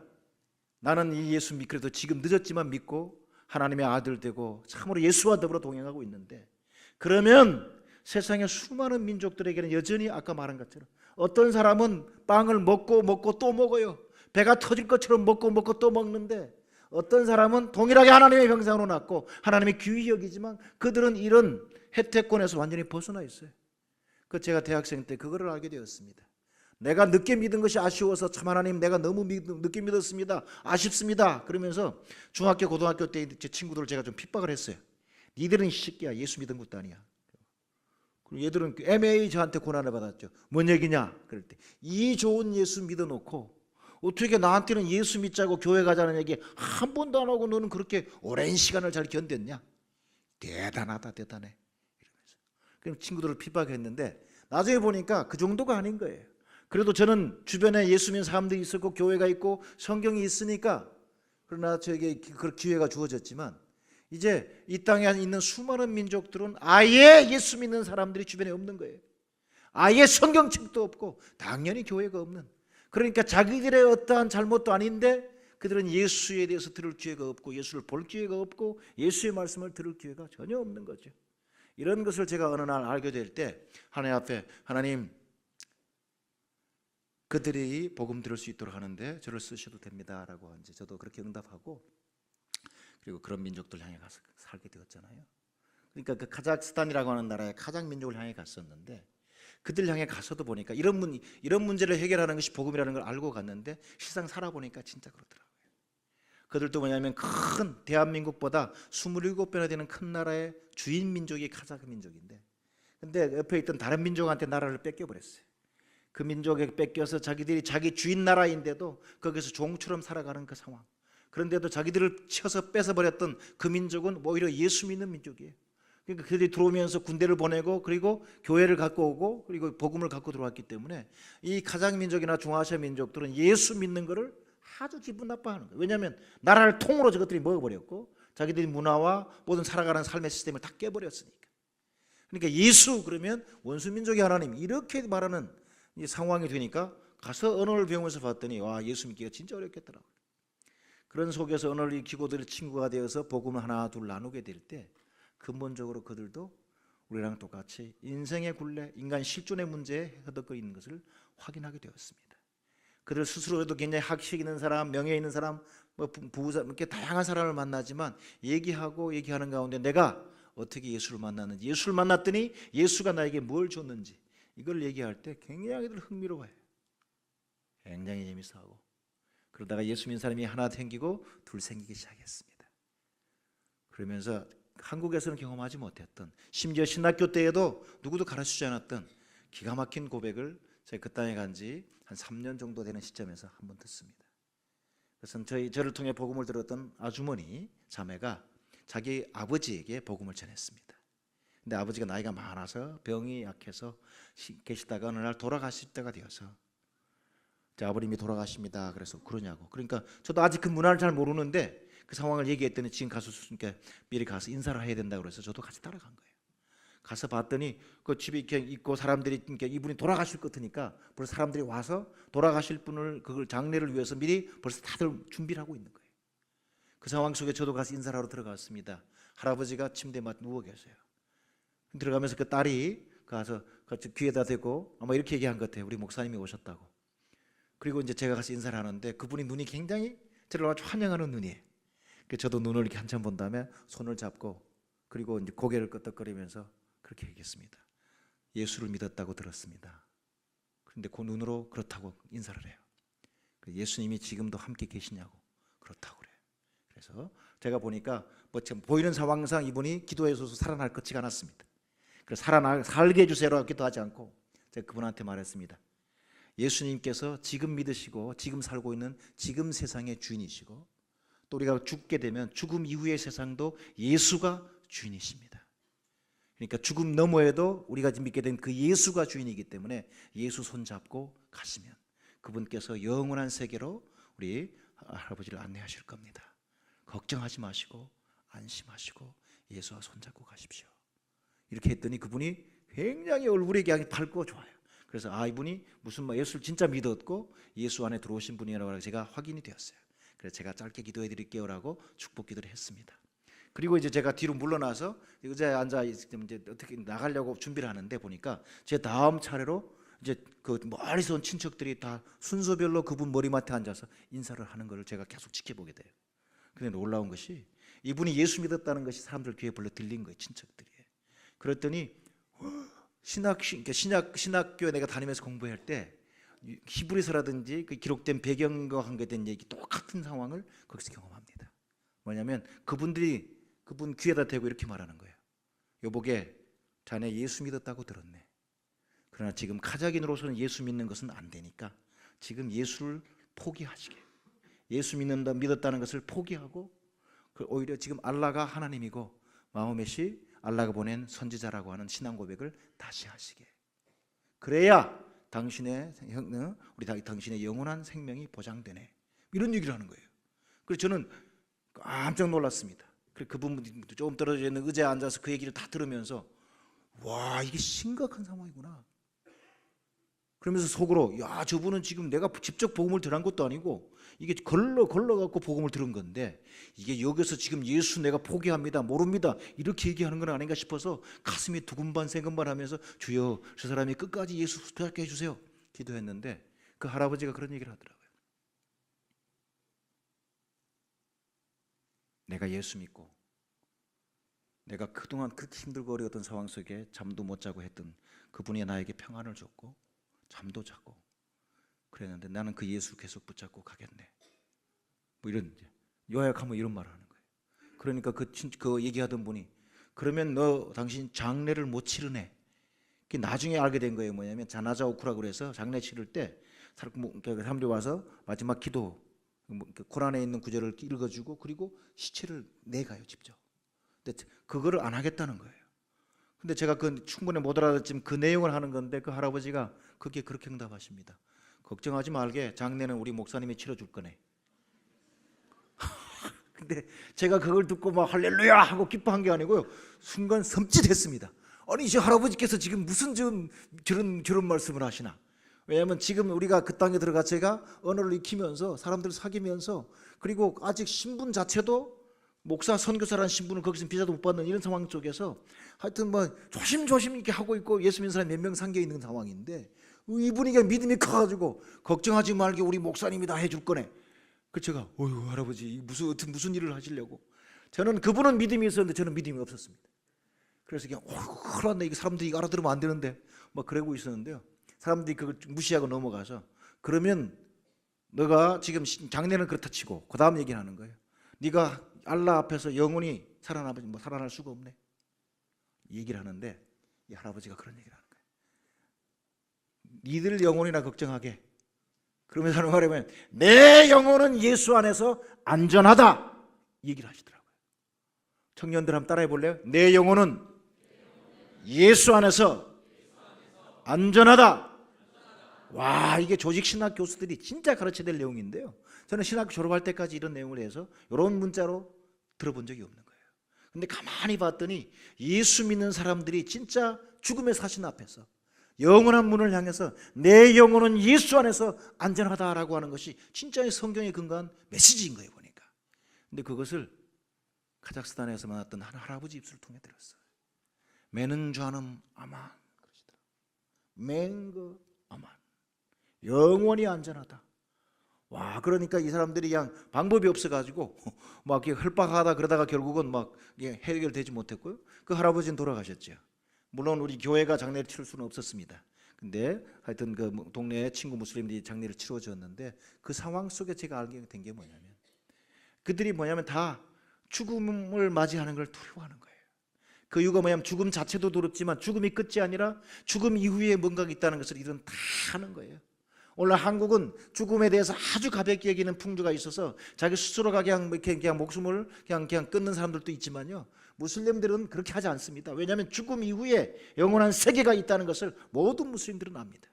나는 이 예수 그래도 지금 늦었지만 믿고 하나님의 아들 되고 참으로 예수와 더불어 동행하고 있는데, 그러면 세상의 수많은 민족들에게는 여전히 아까 말한 것처럼 어떤 사람은 빵을 먹고 또 먹어요. 배가 터질 것처럼 먹고 또 먹는데, 어떤 사람은 동일하게 하나님의 형상으로 낳고 하나님의 귀히 여기지만 그들은 이런 혜택권에서 완전히 벗어나 있어요. 그 제가 대학생 때 그거를 알게 되었습니다. 내가 늦게 믿은 것이 아쉬워서 참 하나님 내가 너무 늦게 믿었습니다, 아쉽습니다 그러면서 중학교 고등학교 때 제 친구들을 제가 좀 핍박을 했어요. 니들은 이 새끼야 예수 믿은 것도 아니야. 그리고 얘들은 애매히 저한테 고난을 받았죠. 뭔 얘기냐 그럴 때, 이 좋은 예수 믿어놓고 어떻게 나한테는 예수 믿자고 교회 가자는 얘기 한 번도 안 하고 너는 그렇게 오랜 시간을 잘 견뎠냐, 대단하다 대단해 이러면서. 그럼 친구들을 핍박했는데 나중에 보니까 그 정도가 아닌 거예요. 그래도 저는 주변에 예수 믿는 사람들이 있었고 교회가 있고 성경이 있으니까, 그러나 저에게 그 기회가 주어졌지만 이제 이 땅에 있는 수많은 민족들은 아예 예수 믿는 사람들이 주변에 없는 거예요. 아예 성경책도 없고 당연히 교회가 없는, 그러니까 자기들의 어떠한 잘못도 아닌데 그들은 예수에 대해서 들을 기회가 없고 예수를 볼 기회가 없고 예수의 말씀을 들을 기회가 전혀 없는 거죠. 이런 것을 제가 어느 날 알게 될 때 하나님 앞에, 하나님 그들이 복음 들을 수 있도록 하는데 저를 쓰셔도 됩니다라고 이제 저도 그렇게 응답하고, 그리고 그런 민족들 향해 가서 살게 되었잖아요. 그러니까 그 카자흐스탄이라고 하는 나라의 카자흐 민족을 향해 갔었는데 그들 향해 가서도 보니까 이런 문제를 해결하는 것이 복음이라는 걸 알고 갔는데 실상 살아보니까 진짜 그렇더라고요. 그들도 뭐냐면 큰 대한민국보다 27배나 되는 큰 나라의 주인 민족이 카자흐 민족인데, 근데 옆에 있던 다른 민족한테 나라를 뺏겨버렸어요. 그 민족에 뺏겨서 자기들이 자기 주인 나라인데도 거기서 종처럼 살아가는 그 상황. 그런데도 자기들을 쳐서 뺏어버렸던 그 민족은 오히려 예수 믿는 민족이에요. 그러니까 그들이 들어오면서 군대를 보내고 그리고 교회를 갖고 오고 그리고 복음을 갖고 들어왔기 때문에 이 카자흐 민족이나 중앙아시아 민족들은 예수 믿는 것을 아주 기분 나빠하는 거예요. 왜냐하면 나라를 통으로 저것들이 먹어버렸고 자기들이 문화와 모든 살아가는 삶의 시스템을 다 깨버렸으니까. 그러니까 예수 그러면 원수 민족의 하나님 이렇게 말하는 이 상황이 되니까 가서 언어를 배우면서 봤더니 와, 예수 믿기가 진짜 어렵겠더라고요. 그런 속에서 언어를 익히고 들 친구가 되어서 복음을 하나 둘 나누게 될 때 근본적으로 그들도 우리랑 똑같이 인생의 굴레, 인간 실존의 문제에 허덕거리는 것을 확인하게 되었습니다. 그들 스스로도 굉장히 학식 있는 사람, 명예 있는 사람, 부자 이렇게 다양한 사람을 만나지만 얘기하는 가운데 내가 어떻게 예수를 만났는지, 예수를 만났더니 예수가 나에게 뭘 줬는지 이걸 얘기할 때 굉장히 흥미로워해요. 굉장히 재밌어하고, 그러다가 예수 믿는 사람이 하나 생기고 둘 생기기 시작했습니다. 그러면서 한국에서는 경험하지 못했던, 심지어 신학교 때에도 누구도 가르치지 않았던 기가 막힌 고백을 제가 그 땅에 간 지 한 3년 정도 되는 시점에서 한번 듣습니다. 그래서 저를 통해 복음을 들었던 아주머니 자매가 자기 아버지에게 복음을 전했습니다. 근데 아버지가 나이가 많아서 병이 약해서 계시다가 어느 날 돌아가실 때가 되어서, 제 아버님이 돌아가십니다. 그래서 그러냐고. 그러니까 저도 아직 그 문화를 잘 모르는데 그 상황을 얘기했더니 지금 가서 그러니까 미리 가서 인사를 해야 된다고 그래서 저도 같이 따라간 거예요. 가서 봤더니 그 집에 이렇게 있고 사람들이, 그러니까 이분이 돌아가실 것 같으니까 벌써 사람들이 와서 돌아가실 분을, 그걸 장례를 위해서 미리 벌써 다들 준비를 하고 있는 거예요. 그 상황 속에 저도 가서 인사를 하러 들어갔습니다. 할아버지가 침대에 막 누워 계세요. 들어가면서 그 딸이 가서 귀에다 대고 아마 이렇게 얘기한 것 같아요. 우리 목사님이 오셨다고. 그리고 이제 제가 가서 인사를 하는데 그분이 눈이 굉장히 저를 아주 환영하는 눈이에요. 그래서 저도 눈을 이렇게 한참 본 다음에 손을 잡고, 그리고 이제 고개를 끄덕거리면서 그렇게 얘기했습니다. 예수를 믿었다고 들었습니다. 그런데 그 눈으로 그렇다고 인사를 해요. 예수님이 지금도 함께 계시냐고. 그렇다고 그래요. 그래서 제가 보니까 뭐 지금 보이는 상황상 이분이 기도해서 살아날 것 같지가 않았습니다. 그래서 살게 해주세요라고 기도하지 않고 제가 그분한테 말했습니다. 예수님께서 지금 믿으시고 지금 살고 있는 지금 세상의 주인이시고, 또 우리가 죽게 되면 죽음 이후의 세상도 예수가 주인이십니다. 그러니까 죽음 너머에도 우리가 믿게 된 그 예수가 주인이기 때문에 예수 손잡고 가시면 그분께서 영원한 세계로 우리 할아버지를 안내하실 겁니다. 걱정하지 마시고 안심하시고 예수와 손잡고 가십시오. 이렇게 했더니 그분이 굉장히 얼굴이 그냥 밝고 좋아요. 그래서 이분이 무슨 예수를 진짜 믿었고 예수 안에 들어오신 분이라고 제가 확인이 되었어요. 그래서 제가 짧게 기도해 드릴게요라고 축복 기도를 했습니다. 그리고 이제 제가 뒤로 물러나서 의자에 앉아 이제 어떻게 나가려고 준비를 하는데 보니까 제 다음 차례로 이제 그 멀리서 온 친척들이 다 순서별로 그분 머리맡에 앉아서 인사를 하는 것을 제가 계속 지켜보게 돼요. 근데 놀라운 것이 이분이 예수 믿었다는 것이 사람들 귀에 별로 들린 거예요, 친척들이. 그랬더니 신학교에 내가 다니면서 공부할 때 히브리서라든지 그 기록된 배경과 관계된 얘기 똑같은 상황을 거기서 경험합니다. 뭐냐면 그분 귀에다 대고 이렇게 말하는 거예요. 여보게, 자네 예수 믿었다고 들었네. 그러나 지금 카자흐인으로서는 예수 믿는 것은 안 되니까 지금 예수를 포기하시게. 예수 믿었다는 것을 포기하고 오히려 지금 알라가 하나님이고 마호멧이 알라가 보낸 선지자라고 하는 신앙 고백을 다시 하시게. 그래야 당신의 영원한 생명이 보장되네. 이런 얘기를 하는 거예요. 그래서 저는 깜짝 놀랐습니다. 그분 조금 떨어져 있는 의자에 앉아서 그 얘기를 다 들으면서 와, 이게 심각한 상황이구나. 그러면서 속으로 야, 저분은 지금 내가 직접 복음을 들은 것도 아니고 이게 걸러갖고 복음을 들은 건데 이게 여기서 지금 예수 내가 포기합니다, 모릅니다 이렇게 얘기하는 건 아닌가 싶어서 가슴이 두근반 세근반 하면서 주여, 저 사람이 끝까지 예수 붙잡게 해주세요 기도했는데 그 할아버지가 그런 얘기를 하더라고요. 내가 예수 믿고 내가 그동안 그렇게 힘들고 어려웠던 상황 속에 잠도 못 자고 했던 그분이 나에게 평안을 줬고 잠도 자고 그랬는데 나는 그 예수 계속 붙잡고 가겠네. 뭐 이런 요약하면 이런 말을 하는 거예요. 그러니까 그 얘기하던 분이 그러면 당신 장례를 못 치르네. 나중에 알게 된 거예요. 뭐냐면 자나자 오쿠라고 그래서 장례 치를 때 사람들이 와서 마지막 기도 코란에 있는 구절을 읽어주고 그리고 시체를 내가요 직접. 근데 그거를 안 하겠다는 거예요. 근데 제가 충분히 못 알아듣지만 그 내용을 하는 건데 그 할아버지가 그게 그렇게 응답하십니다. 걱정하지 말게, 장례는 우리 목사님이 치러줄 거네. 근데 제가 그걸 듣고 막 할렐루야 하고 기뻐한 게 아니고요, 순간 섬찟했습니다. 아니 이 할아버지께서 지금 무슨 저런 말씀을 하시나. 왜냐하면 지금 우리가 그 땅에 들어가 제가 언어를 익히면서 사람들을 사귀면서 그리고 아직 신분 자체도 목사 선교사라는 신분을 거기서 비자도 못 받는 이런 상황 속에서 하여튼 뭐 조심조심 이렇게 하고 있고 예수 믿는 사람이 몇 명 상계 있는 상황인데 이분이 믿음이 커가지고 걱정하지 말게 우리 목사님이 다 해줄 거네. 그래서 제가 어휴 할아버지 무슨 일을 하시려고. 저는 그분은 믿음이 있었는데 저는 믿음이 없었습니다. 그래서 그냥 큰일 났네, 이게 사람들이 이거 알아들으면 안 되는데 막 그러고 있었는데요. 사람들이 그걸 무시하고 넘어가서, 그러면 너가 지금 장례는 그렇다 치고 그 다음 얘기를 하는 거예요. 네가 알라 앞에서 영원히 살아남지 뭐 살아날 수가 없네, 얘기를 하는데, 이 할아버지가 그런 얘기를 하는 거예요. 니들 영혼이나 걱정하게, 그러면서 하는 말이면 내 영혼은 예수 안에서 안전하다, 얘기를 하시더라고요. 청년들 한번 따라해 볼래요? 내 영혼은 예수 안에서 안전하다. 와, 이게 조직 신학 교수들이 진짜 가르쳐야 될 내용인데요. 저는 신학교 졸업할 때까지 이런 내용을 해서 이런 문자로 들어본 적이 없는 거예요. 근데 가만히 봤더니 예수 믿는 사람들이 진짜 죽음의 사신 앞에서 영원한 문을 향해서 내 영혼은 예수 안에서 안전하다라고 하는 것이 진짜의 성경에 근거한 메시지인 거예요, 보니까. 근데 그것을 카자흐스탄에서 만났던 한 할아버지 입술을 통해 들었어요. 매는 좌는 아만, 맹거 아만, 영원히 안전하다. 와, 그러니까 이 사람들이 그냥 방법이 없어가지고 막 헐박하다 그러다가 결국은 막 해결되지 못했고요. 그 할아버지는 돌아가셨죠. 물론 우리 교회가 장례를 치를 수는 없었습니다. 근데 하여튼 그 동네 친구 무슬림들이 장례를 치러줬는데, 그 상황 속에 제가 알게 된 게 뭐냐면, 그들이 뭐냐면 다 죽음을 맞이하는 걸 두려워하는 거예요. 그 이유가 뭐냐면 죽음 자체도 두렵지만 죽음이 끝이 아니라 죽음 이후에 뭔가가 있다는 것을 이들은 다 아는 거예요. 오늘 한국은 죽음에 대해서 아주 가볍게 여기는 풍조가 있어서 자기 스스로가 그냥 목숨을 그냥 끊는 사람들도 있지만요, 무슬림들은 그렇게 하지 않습니다. 왜냐하면 죽음 이후에 영원한 세계가 있다는 것을 모든 무슬림들은 압니다.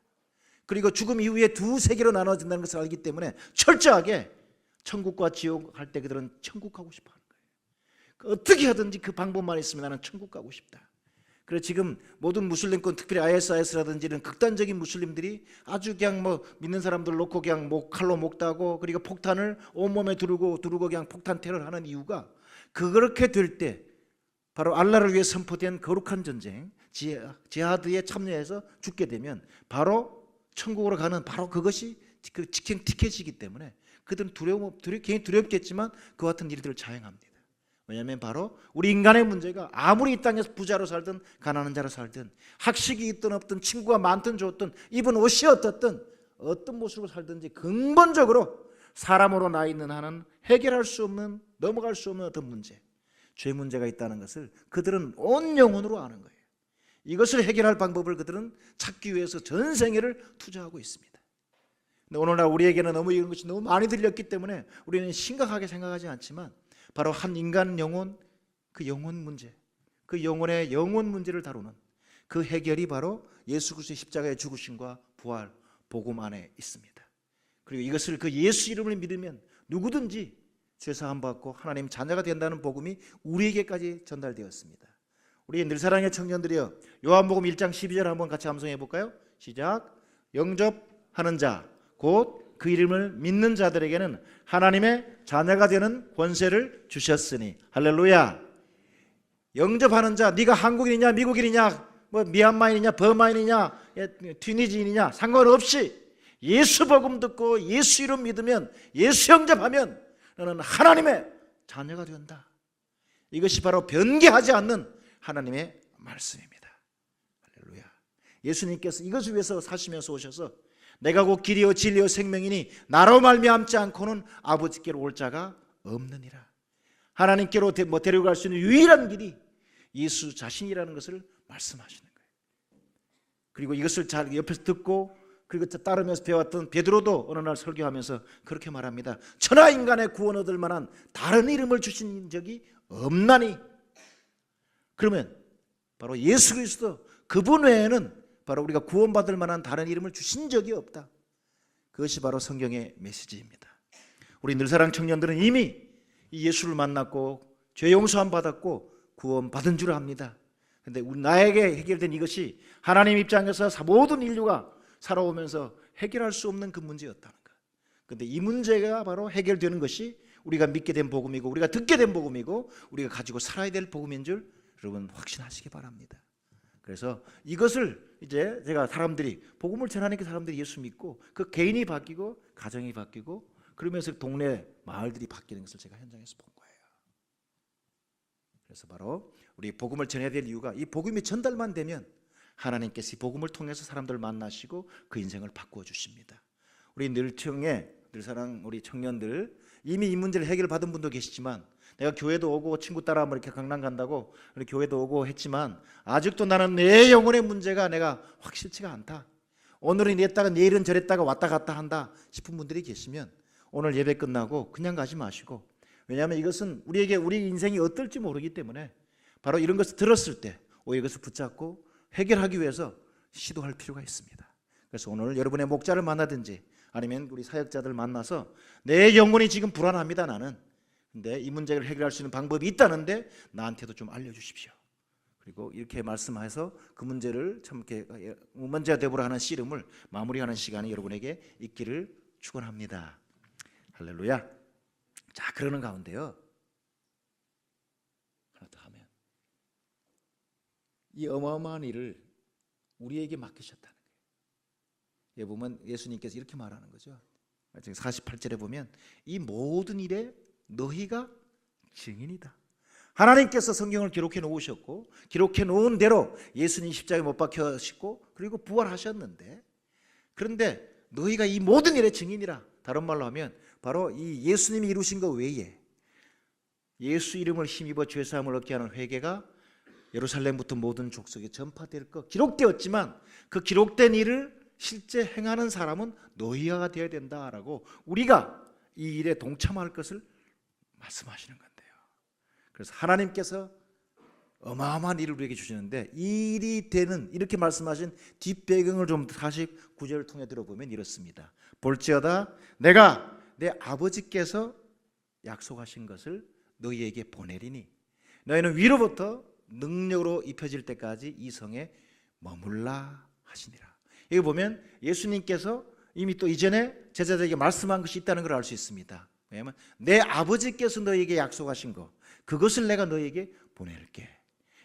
그리고 죽음 이후에 두 세계로 나눠진다는 것을 알기 때문에 철저하게 천국과 지옥 할 때 그들은 천국 가고 싶어 하는 거예요. 어떻게 하든지 그 방법만 있으면 나는 천국 가고 싶다. 그래서 지금 모든 무슬림권, 특별히 ISIS라든지 이런 극단적인 무슬림들이 아주 그냥 뭐 믿는 사람들 놓고 그냥 칼로 목 따고, 그리고 폭탄을 온몸에 두르고 그냥 폭탄 테러를 하는 이유가, 그렇게 될 때 바로 알라를 위해 선포된 거룩한 전쟁 지하드에 참여해서 죽게 되면 바로 천국으로 가는 바로 그것이 그 직행 티켓이기 때문에 그들은 괜히 두렵겠지만 그와 같은 일들을 자행합니다. 왜냐하면 바로 우리 인간의 문제가 아무리 이 땅에서 부자로 살든 가난한 자로 살든, 학식이 있든 없든, 친구가 많든 좋든, 입은 옷이 어떻든, 어떤 모습으로 살든지 근본적으로 사람으로 나 있는 한은 해결할 수 없는, 넘어갈 수 없는 어떤 문제, 죄 문제가 있다는 것을 그들은 온 영혼으로 아는 거예요. 이것을 해결할 방법을 그들은 찾기 위해서 전 생애를 투자하고 있습니다. 근데 오늘날 우리에게는 너무 이런 것이 너무 많이 들렸기 때문에 우리는 심각하게 생각하지 않지만, 바로 한 인간 영혼, 그 영혼 문제, 그 영혼의 영혼 문제를 다루는 그 해결이 바로 예수 그리스도의 십자가의 죽으심과 부활 복음 안에 있습니다. 그리고 이것을 그 예수 이름을 믿으면 누구든지 죄 사함 받고 하나님 자녀가 된다는 복음이 우리에게까지 전달되었습니다. 우리 늘사랑의 청년들이여, 요한복음 1장 12절 한번 같이 암송해 볼까요? 시작. 영접하는 자 곧 그 이름을 믿는 자들에게는 하나님의 자녀가 되는 권세를 주셨으니. 할렐루야. 영접하는 자, 네가 한국인이냐 미국인이냐 뭐 미얀마인이냐 버마인이냐 튀니지인이냐 상관없이 예수 복음 듣고 예수 이름 믿으면, 예수 영접하면 너는 하나님의 자녀가 된다. 이것이 바로 변개하지 않는 하나님의 말씀입니다. 할렐루야. 예수님께서 이것을 위해서 사시면서 오셔서 내가 곧 길이요 진리요 생명이니 나로 말미암지 않고는 아버지께로 올 자가 없느니라. 하나님께로 데려갈 수 있는 유일한 길이 예수 자신이라는 것을 말씀하시는 거예요. 그리고 이것을 잘 옆에서 듣고 그리고 따르면서 배웠던 베드로도 어느 날 설교하면서 그렇게 말합니다. 천하 인간의 구원 얻을 만한 다른 이름을 주신 적이 없나니. 그러면 바로 예수 그리스도 그분 외에는 바로 우리가 구원받을 만한 다른 이름을 주신 적이 없다. 그것이 바로 성경의 메시지입니다. 우리 늘사랑 청년들은 이미 이 예수를 만났고 죄 용서함 받았고 구원받은 줄 압니다. 그런데 나에게 해결된 이것이 하나님 입장에서 모든 인류가 살아오면서 해결할 수 없는 그 문제였다는 것. 그런데 이 문제가 바로 해결되는 것이 우리가 믿게 된 복음이고 우리가 듣게 된 복음이고 우리가 가지고 살아야 될 복음인 줄 여러분 확신하시기 바랍니다. 그래서 이것을 이제 제가 사람들이 복음을 전하니까 사람들이 예수 믿고 그 개인이 바뀌고 가정이 바뀌고 그러면서 동네 마을들이 바뀌는 것을 제가 현장에서 본 거예요. 그래서 바로 우리 복음을 전해야 될 이유가 이 복음이 전달만 되면 하나님께서 이 복음을 통해서 사람들을 만나시고 그 인생을 바꾸어 주십니다. 우리 늘사랑 우리 청년들 이미 이 문제를 해결받은 분도 계시지만 내가 교회도 오고 친구 따라 뭐 이렇게 강남 간다고 교회도 오고 했지만 아직도 나는 내 영혼의 문제가 내가 확실치가 않다. 오늘은 이랬다가 내일은 저랬다가 왔다 갔다 한다 싶은 분들이 계시면 오늘 예배 끝나고 그냥 가지 마시고, 왜냐하면 이것은 우리에게 우리 인생이 어떨지 모르기 때문에 바로 이런 것을 들었을 때 오히려 이것을 붙잡고 해결하기 위해서 시도할 필요가 있습니다. 그래서 오늘 여러분의 목자를 만나든지 아니면 우리 사역자들 만나서 내 영혼이 지금 불안합니다. 나는 근데 이 문제를 해결할 수 있는 방법이 있다는데 나한테도 좀 알려주십시오. 그리고 이렇게 말씀해서 그 문제를 참 이렇게 문제가 되보라 하는 씨름을 마무리하는 시간이 여러분에게 있기를 축원합니다. 할렐루야. 자, 그러는 가운데요, 하나 더 하면 이 어마어마한 일을 우리에게 맡기셨다는 거예요. 여기 보면 예수님께서 이렇게 말하는 거죠. 48절에 보면 이 모든 일에 너희가 증인이다. 하나님께서 성경을 기록해 놓으셨고 기록해 놓은 대로 예수님 십자가에 못 박혀지고 그리고 부활하셨는데, 그런데 너희가 이 모든 일의 증인이라. 다른 말로 하면 바로 이 예수님이 이루신 것 외에 예수 이름을 힘입어 죄사함을 얻게 하는 회개가 예루살렘부터 모든 족속에 전파될 것 기록되었지만 그 기록된 일을 실제 행하는 사람은 너희가 되어야 된다라고 우리가 이 일에 동참할 것을 말씀하시는 건데요. 그래서 하나님께서 어마어마한 일을 우리에게 주시는데 이 일이 되는 이렇게 말씀하신 뒷배경을 좀 다시 구절을 통해 들어보면 이렇습니다. 볼지어다 내가 내 아버지께서 약속하신 것을 너희에게 보내리니 너희는 위로부터 능력으로 입혀질 때까지 이 성에 머물라 하시니라. 여기 보면 예수님께서 이미 또 이전에 제자들에게 말씀한 것이 있다는 걸 알 수 있습니다. 왜냐하면 내 아버지께서 너희에게 약속하신 것 그것을 내가 너희에게 보낼게.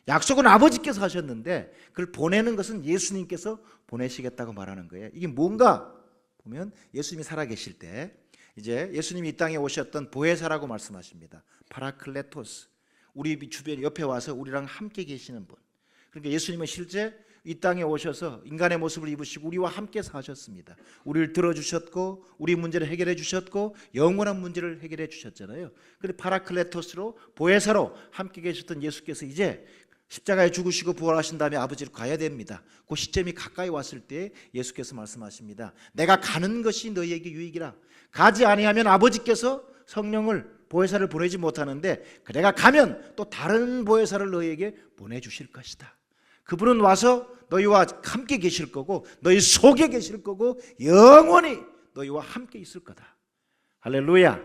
약속은 아버지께서 하셨는데 그걸 보내는 것은 예수님께서 보내시겠다고 말하는 거예요. 이게 뭔가 보면 예수님이 살아계실 때 이제 예수님이 이 땅에 오셨던 보혜사라고 말씀하십니다. 파라클레토스, 우리 주변 옆에 와서 우리랑 함께 계시는 분. 그러니까 예수님은 실제 이 땅에 오셔서 인간의 모습을 입으시고 우리와 함께 사셨습니다. 우리를 들어주셨고 우리 문제를 해결해 주셨고 영원한 문제를 해결해 주셨잖아요. 그런데 파라클레토스로 보혜사로 함께 계셨던 예수께서 이제 십자가에 죽으시고 부활하신 다음에 아버지로 가야 됩니다. 그 시점이 가까이 왔을 때 예수께서 말씀하십니다. 내가 가는 것이 너희에게 유익이라. 가지 아니하면 아버지께서 성령을 보혜사를 보내지 못하는데 내가 가면 또 다른 보혜사를 너희에게 보내주실 것이다. 그분은 와서 너희와 함께 계실 거고 너희 속에 계실 거고 영원히 너희와 함께 있을 거다. 할렐루야.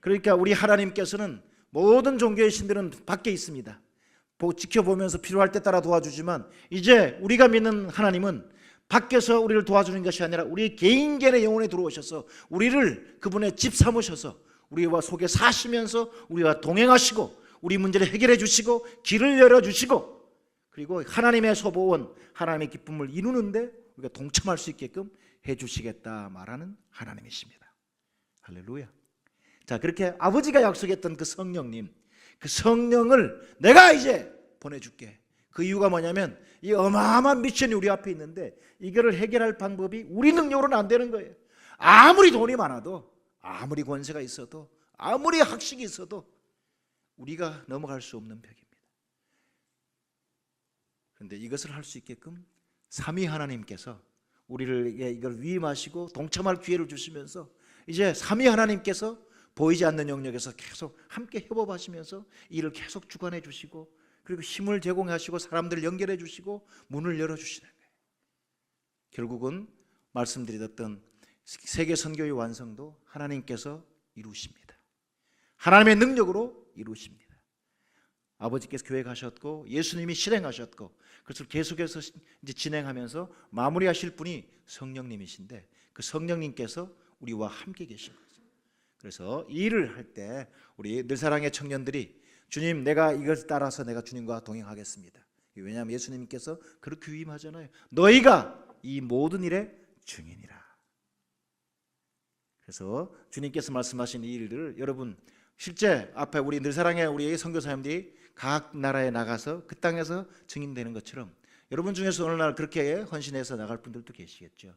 그러니까 우리 하나님께서는 모든 종교의 신들은 밖에 있습니다. 지켜보면서 필요할 때 따라 도와주지만 이제 우리가 믿는 하나님은 밖에서 우리를 도와주는 것이 아니라 우리 개인의 영혼에 들어오셔서 우리를 그분의 집 삼으셔서 우리와 속에 사시면서 우리와 동행하시고 우리 문제를 해결해 주시고 길을 열어주시고 그리고 하나님의 소보원 하나님의 기쁨을 이루는데 우리가 동참할 수 있게끔 해주시겠다 말하는 하나님이십니다. 할렐루야. 자, 그렇게 아버지가 약속했던 그 성령님, 그 성령을 내가 이제 보내줄게. 그 이유가 뭐냐면 이 어마어마한 미션이 우리 앞에 있는데 이거를 해결할 방법이 우리 능력으로는 안 되는 거예요. 아무리 돈이 많아도 아무리 권세가 있어도 아무리 학식이 있어도 우리가 넘어갈 수 없는 벽입니다. 그런데 이것을 할 수 있게끔 삼위 하나님께서 우리를 이걸 위임하시고 동참할 기회를 주시면서 이제 삼위 하나님께서 보이지 않는 영역에서 계속 함께 협업하시면서 일을 계속 주관해 주시고 그리고 힘을 제공하시고 사람들을 연결해 주시고 문을 열어주시는 거예요. 결국은 말씀드렸던 세계 선교의 완성도 하나님께서 이루십니다. 하나님의 능력으로 이루십니다. 아버지께서 교회 가셨고 예수님이 실행하셨고 그것을 계속해서 이제 진행하면서 마무리하실 분이 성령님이신데 그 성령님께서 우리와 함께 계신 거죠. 그래서 이 일을 할 때 우리 늘사랑의 청년들이 주님 내가 이것을 따라서 내가 주님과 동행하겠습니다. 왜냐하면 예수님께서 그렇게 위임하잖아요. 너희가 이 모든 일의 증인이라. 그래서 주님께서 말씀하신 이 일들을 여러분 실제 앞에 우리 늘사랑의 우리 선교사님들이 각 나라에 나가서 그 땅에서 증인되는 것처럼 여러분 중에서 어느 날 그렇게 헌신해서 나갈 분들도 계시겠죠.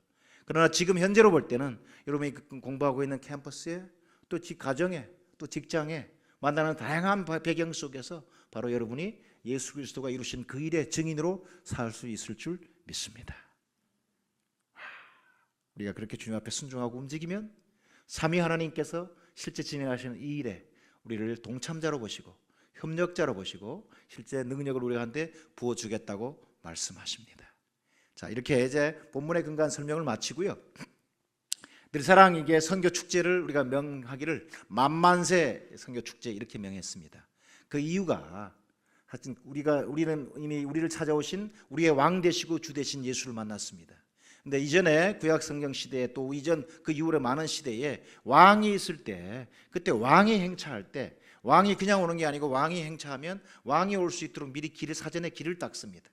그러나 지금 현재로 볼 때는 여러분이 공부하고 있는 캠퍼스에 또 가정에 또 직장에 만나는 다양한 배경 속에서 바로 여러분이 예수 그리스도가 이루신 그 일의 증인으로 살 수 있을 줄 믿습니다. 우리가 그렇게 주님 앞에 순종하고 움직이면 삼위 하나님께서 실제 진행하시는 이 일에 우리를 동참자로 보시고 협력자로 보시고 실제 능력을 우리한테 부어주겠다고 말씀하십니다. 자, 이렇게 이제 본문에 근거한 설명을 마치고요. 늘 사랑 이게 선교 축제를 우리가 명하기를 만만세 선교 축제 이렇게 명했습니다. 그 이유가 하여튼 우리는 이미 우리를 찾아오신 우리의 왕 되시고 주 되신 예수를 만났습니다. 근데 이전에 구약 성경 시대에 또 이전 그 이후에 많은 시대에 왕이 있을 때 그때 왕이 행차할 때 왕이 그냥 오는 게 아니고 왕이 행차하면 왕이 올 수 있도록 미리 사전에 길을 닦습니다.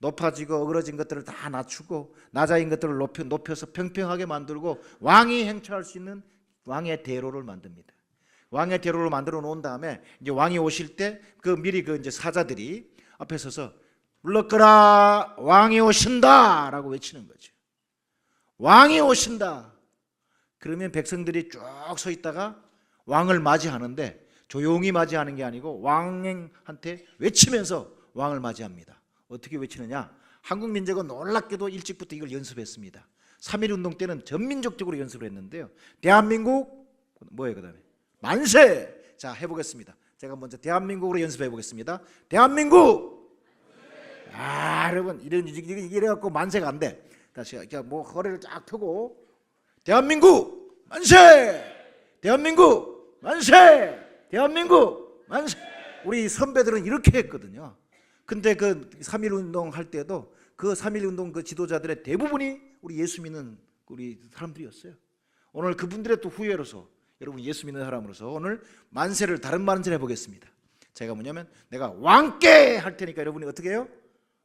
높아지고 어그러진 것들을 다 낮추고 낮아진 것들을 높여서 평평하게 만들고 왕이 행차할 수 있는 왕의 대로를 만듭니다. 왕의 대로를 만들어 놓은 다음에 이제 왕이 오실 때 그 미리 그 이제 사자들이 앞에 서서 물러거라 왕이 오신다라고 외치는 거죠. 왕이 오신다. 그러면 백성들이 쭉 서 있다가 왕을 맞이하는데 조용히 맞이하는 게 아니고 왕한테 외치면서 왕을 맞이합니다. 어떻게 외치느냐? 한국 민족은 놀랍게도 일찍부터 이걸 연습했습니다. 3.1운동 때는 전민족적으로 연습을 했는데요. 대한민국 뭐예요? 그 다음에 만세. 자, 해보겠습니다. 제가 먼저 대한민국으로 연습해 보겠습니다. 대한민국. 여러분 이래갖고 만세가 안 돼. 다시 뭐 허리를 쫙 펴고 대한민국 만세. 대한민국 만세. 대한민국 만세. 우리 선배들은 이렇게 했거든요. 근데 그 3.1운동 할 때도 그 3.1운동 그 지도자들의 대부분이 우리 예수 믿는 우리 사람들이었어요. 오늘 그분들의 또 후예로서 여러분 예수 믿는 사람으로서 오늘 만세를 다른 만세를 해보겠습니다. 제가 뭐냐면 내가 왕께 할 테니까 여러분이 어떻게 해요?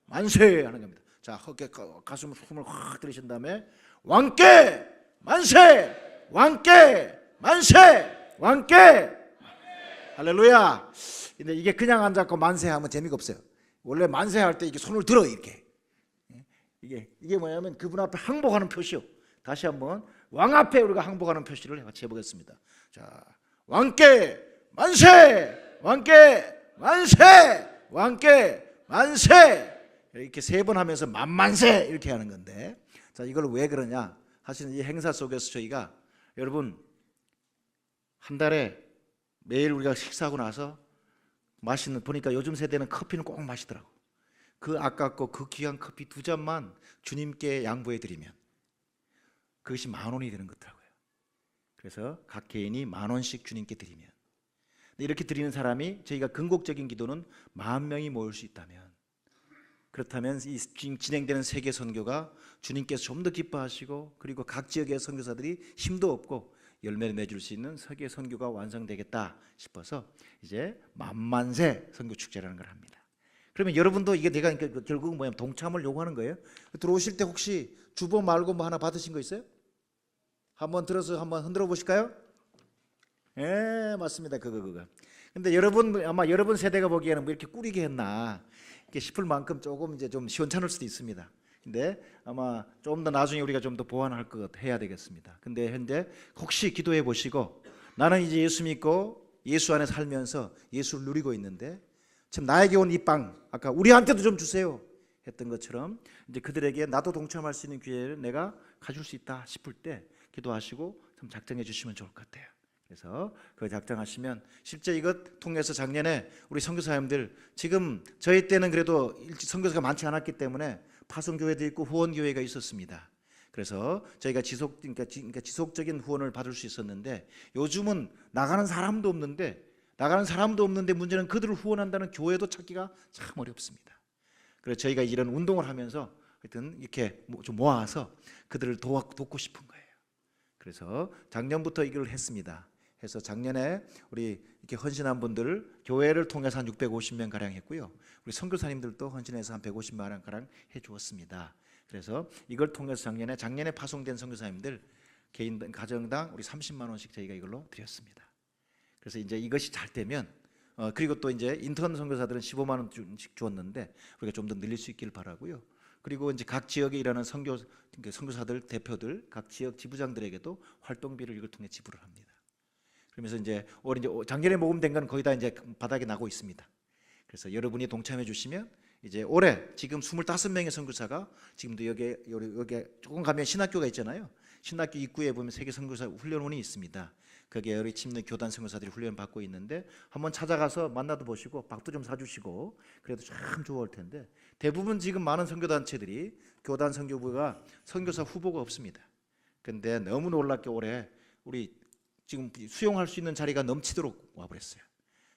만세 하는 겁니다. 자, 가슴을 숨을 확 들이신 다음에 왕께 만세. 왕께 만세. 왕께 할렐루야. 근데 이게 그냥 앉아서 만세하면 재미가 없어요. 원래 만세할 때 이게 손을 들어 이렇게. 이게 뭐냐면 그분 앞에 항복하는 표시요. 다시 한번 왕 앞에 우리가 항복하는 표시를 같이 해보겠습니다. 자, 왕께 만세. 왕께 만세. 왕께 만세. 이렇게 3번 하면서 만만세 이렇게 하는 건데, 자, 이걸 왜 그러냐? 사실은 이 행사 속에서 저희가 여러분 한 달에 매일 우리가 식사하고 나서 마시는 보니까 요즘 세대는 커피는 꼭 마시더라고. 그 아깝고 그 귀한 커피 2잔만 주님께 양보해 드리면 그것이 10,000원이 되는 거더라고요. 그래서 각 개인이 10,000원씩 주님께 드리면, 이렇게 드리는 사람이 저희가 근곡적인 기도는 10,000명이 모일 수 있다면, 그렇다면 이 진행되는 세계 선교가 주님께서 좀 더 기뻐하시고 그리고 각 지역의 선교사들이 힘도 없고 열매를 맺을 수 있는 세계 선교가 완성되겠다 싶어서 이제 만만세 선교 축제라는 걸 합니다. 그러면 여러분도 이게 내가 결국은 뭐냐면 동참을 요구하는 거예요. 들어오실 때 혹시 주보 말고 뭐 하나 받으신 거 있어요? 한번 들어서 한번 흔들어 보실까요? 예, 맞습니다. 그거. 근데 아마 여러분 세대가 보기에는 뭐 이렇게 꾸리게 했나 이렇게 싶을 만큼 조금 이제 좀 시원찮을 수도 있습니다. 근데 아마 좀 더 나중에 우리가 좀 더 보완할 것 해야 되겠습니다. 근데 현재 혹시 기도해 보시고 나는 이제 예수 믿고 예수 안에 살면서 예수를 누리고 있는데 참 나에게 온 이 빵 아까 우리한테도 좀 주세요 했던 것처럼 이제 그들에게 나도 동참할 수 있는 기회를 내가 가질 수 있다 싶을 때 기도하시고 좀 작정해 주시면 좋을 것 같아요. 그래서 그 작정하시면 실제 이것 통해서 작년에 우리 선교사님들 지금 저희 때는 그래도 선교사가 많지 않았기 때문에 파송교회도 있고 후원교회가 있었습니다. 그래서 저희가 지속적인 후원을 받을 수 있었는데 요즘은 나가는 사람도 없는데 문제는 그들을 후원한다는 교회도 찾기가 참 어렵습니다. 그래서 저희가 이런 운동을 하면서 하여튼 이렇게 좀 모아서 그들을 돕고 싶은 거예요. 그래서 작년부터 이걸 했습니다. 해서 작년에 우리 이렇게 헌신한 분들 교회를 통해서 한 650명 가량 했고요. 우리 선교사님들도 헌신해서 한 150명 가량 해 주었습니다. 그래서 이걸 통해서 작년에 파송된 선교사님들 개인 가정당 우리 30만 원씩 저희가 이걸로 드렸습니다. 그래서 이제 이것이 잘 되면 그리고 또 이제 인턴 선교사들은 15만 원씩 주었는데 우리가 좀 더 늘릴 수 있기를 바라고요. 그리고 이제 각 지역에 일하는 선교사들 대표들, 각 지역 지부장들에게도 활동비를 이걸 통해 지불을 합니다. 그러면서 이제 올해 이제 작년에 모금된 건 거의 다 이제 바닥에 나고 있습니다. 그래서 여러분이 동참해 주시면 이제 올해 지금 25명의 선교사가 지금도 여기 조금 가면 신학교가 있잖아요. 신학교 입구에 보면 세계 선교사 훈련원이 있습니다. 거기에 우리 침례 교단 선교사들이 훈련 받고 있는데 한번 찾아가서 만나도 보시고 밥도 좀 사주시고 그래도 참 좋을 텐데 대부분 지금 많은 선교단체들이 교단 선교부가 선교사 후보가 없습니다. 근데 너무 놀랍게 올해 우리 지금 수용할 수 있는 자리가 넘치도록 와버렸어요.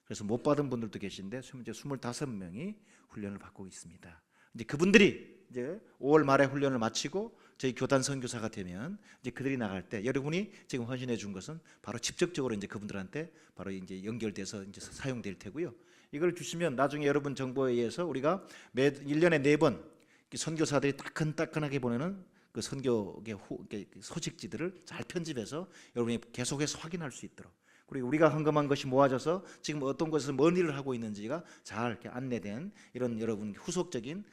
그래서 못 받은 분들도 계신데 현재 25명이 훈련을 받고 있습니다. 이제 그분들이 이제 5월 말에 훈련을 마치고 저희 교단 선교사가 되면 이제 그들이 나갈 때 여러분이 지금 헌신해 준 것은 바로 직접적으로 이제 그분들한테 바로 이제 연결돼서 이제 사용될 테고요. 이걸 주시면 나중에 여러분 정보에 의해서 우리가 매 1년에 4번 선교사들이 따끈따끈하게 보내는 그 선교의 소식지들을 잘 편집해서 여러분이 계속해서 확인할 수 있도록, 그리고 우리가 헌금한 것이 모아져서 지금 어떤 곳에서 뭔 일을 하고 있는지가 잘 이렇게 안내된 이런 여러분 후속적인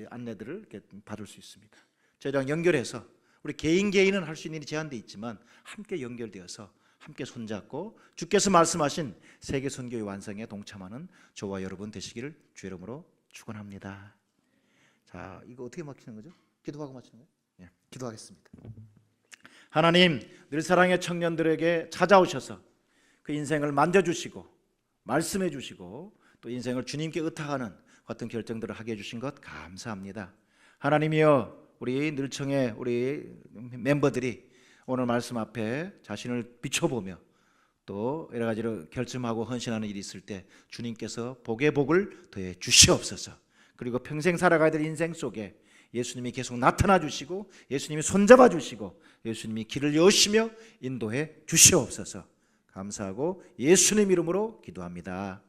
안내들을 이렇게 받을 수 있습니다. 저희랑 연결해서 우리 개인은 할 수 있는 일이 제한돼 있지만 함께 연결되어서 함께 손잡고 주께서 말씀하신 세계 선교의 완성에 동참하는 저와 여러분 되시기를 주 이름으로 축원합니다. 자, 이거 어떻게 막히는 거죠? 기도하고 마치는 거예요? 네, 기도하겠습니다. 하나님, 늘 사랑의 청년들에게 찾아오셔서 그 인생을 만져주시고 말씀해 주시고 또 인생을 주님께 의탁하는 같은 결정들을 하게 해주신 것 감사합니다. 하나님이여, 우리 늘청의 우리 멤버들이 오늘 말씀 앞에 자신을 비춰보며 또 여러 가지로 결심하고 헌신하는 일이 있을 때 주님께서 복의 복을 더해 주시옵소서. 그리고 평생 살아가야 될 인생 속에 예수님이 계속 나타나 주시고 예수님이 손잡아 주시고 예수님이 길을 여시며 인도해 주시옵소서. 감사하고 예수님 이름으로 기도합니다.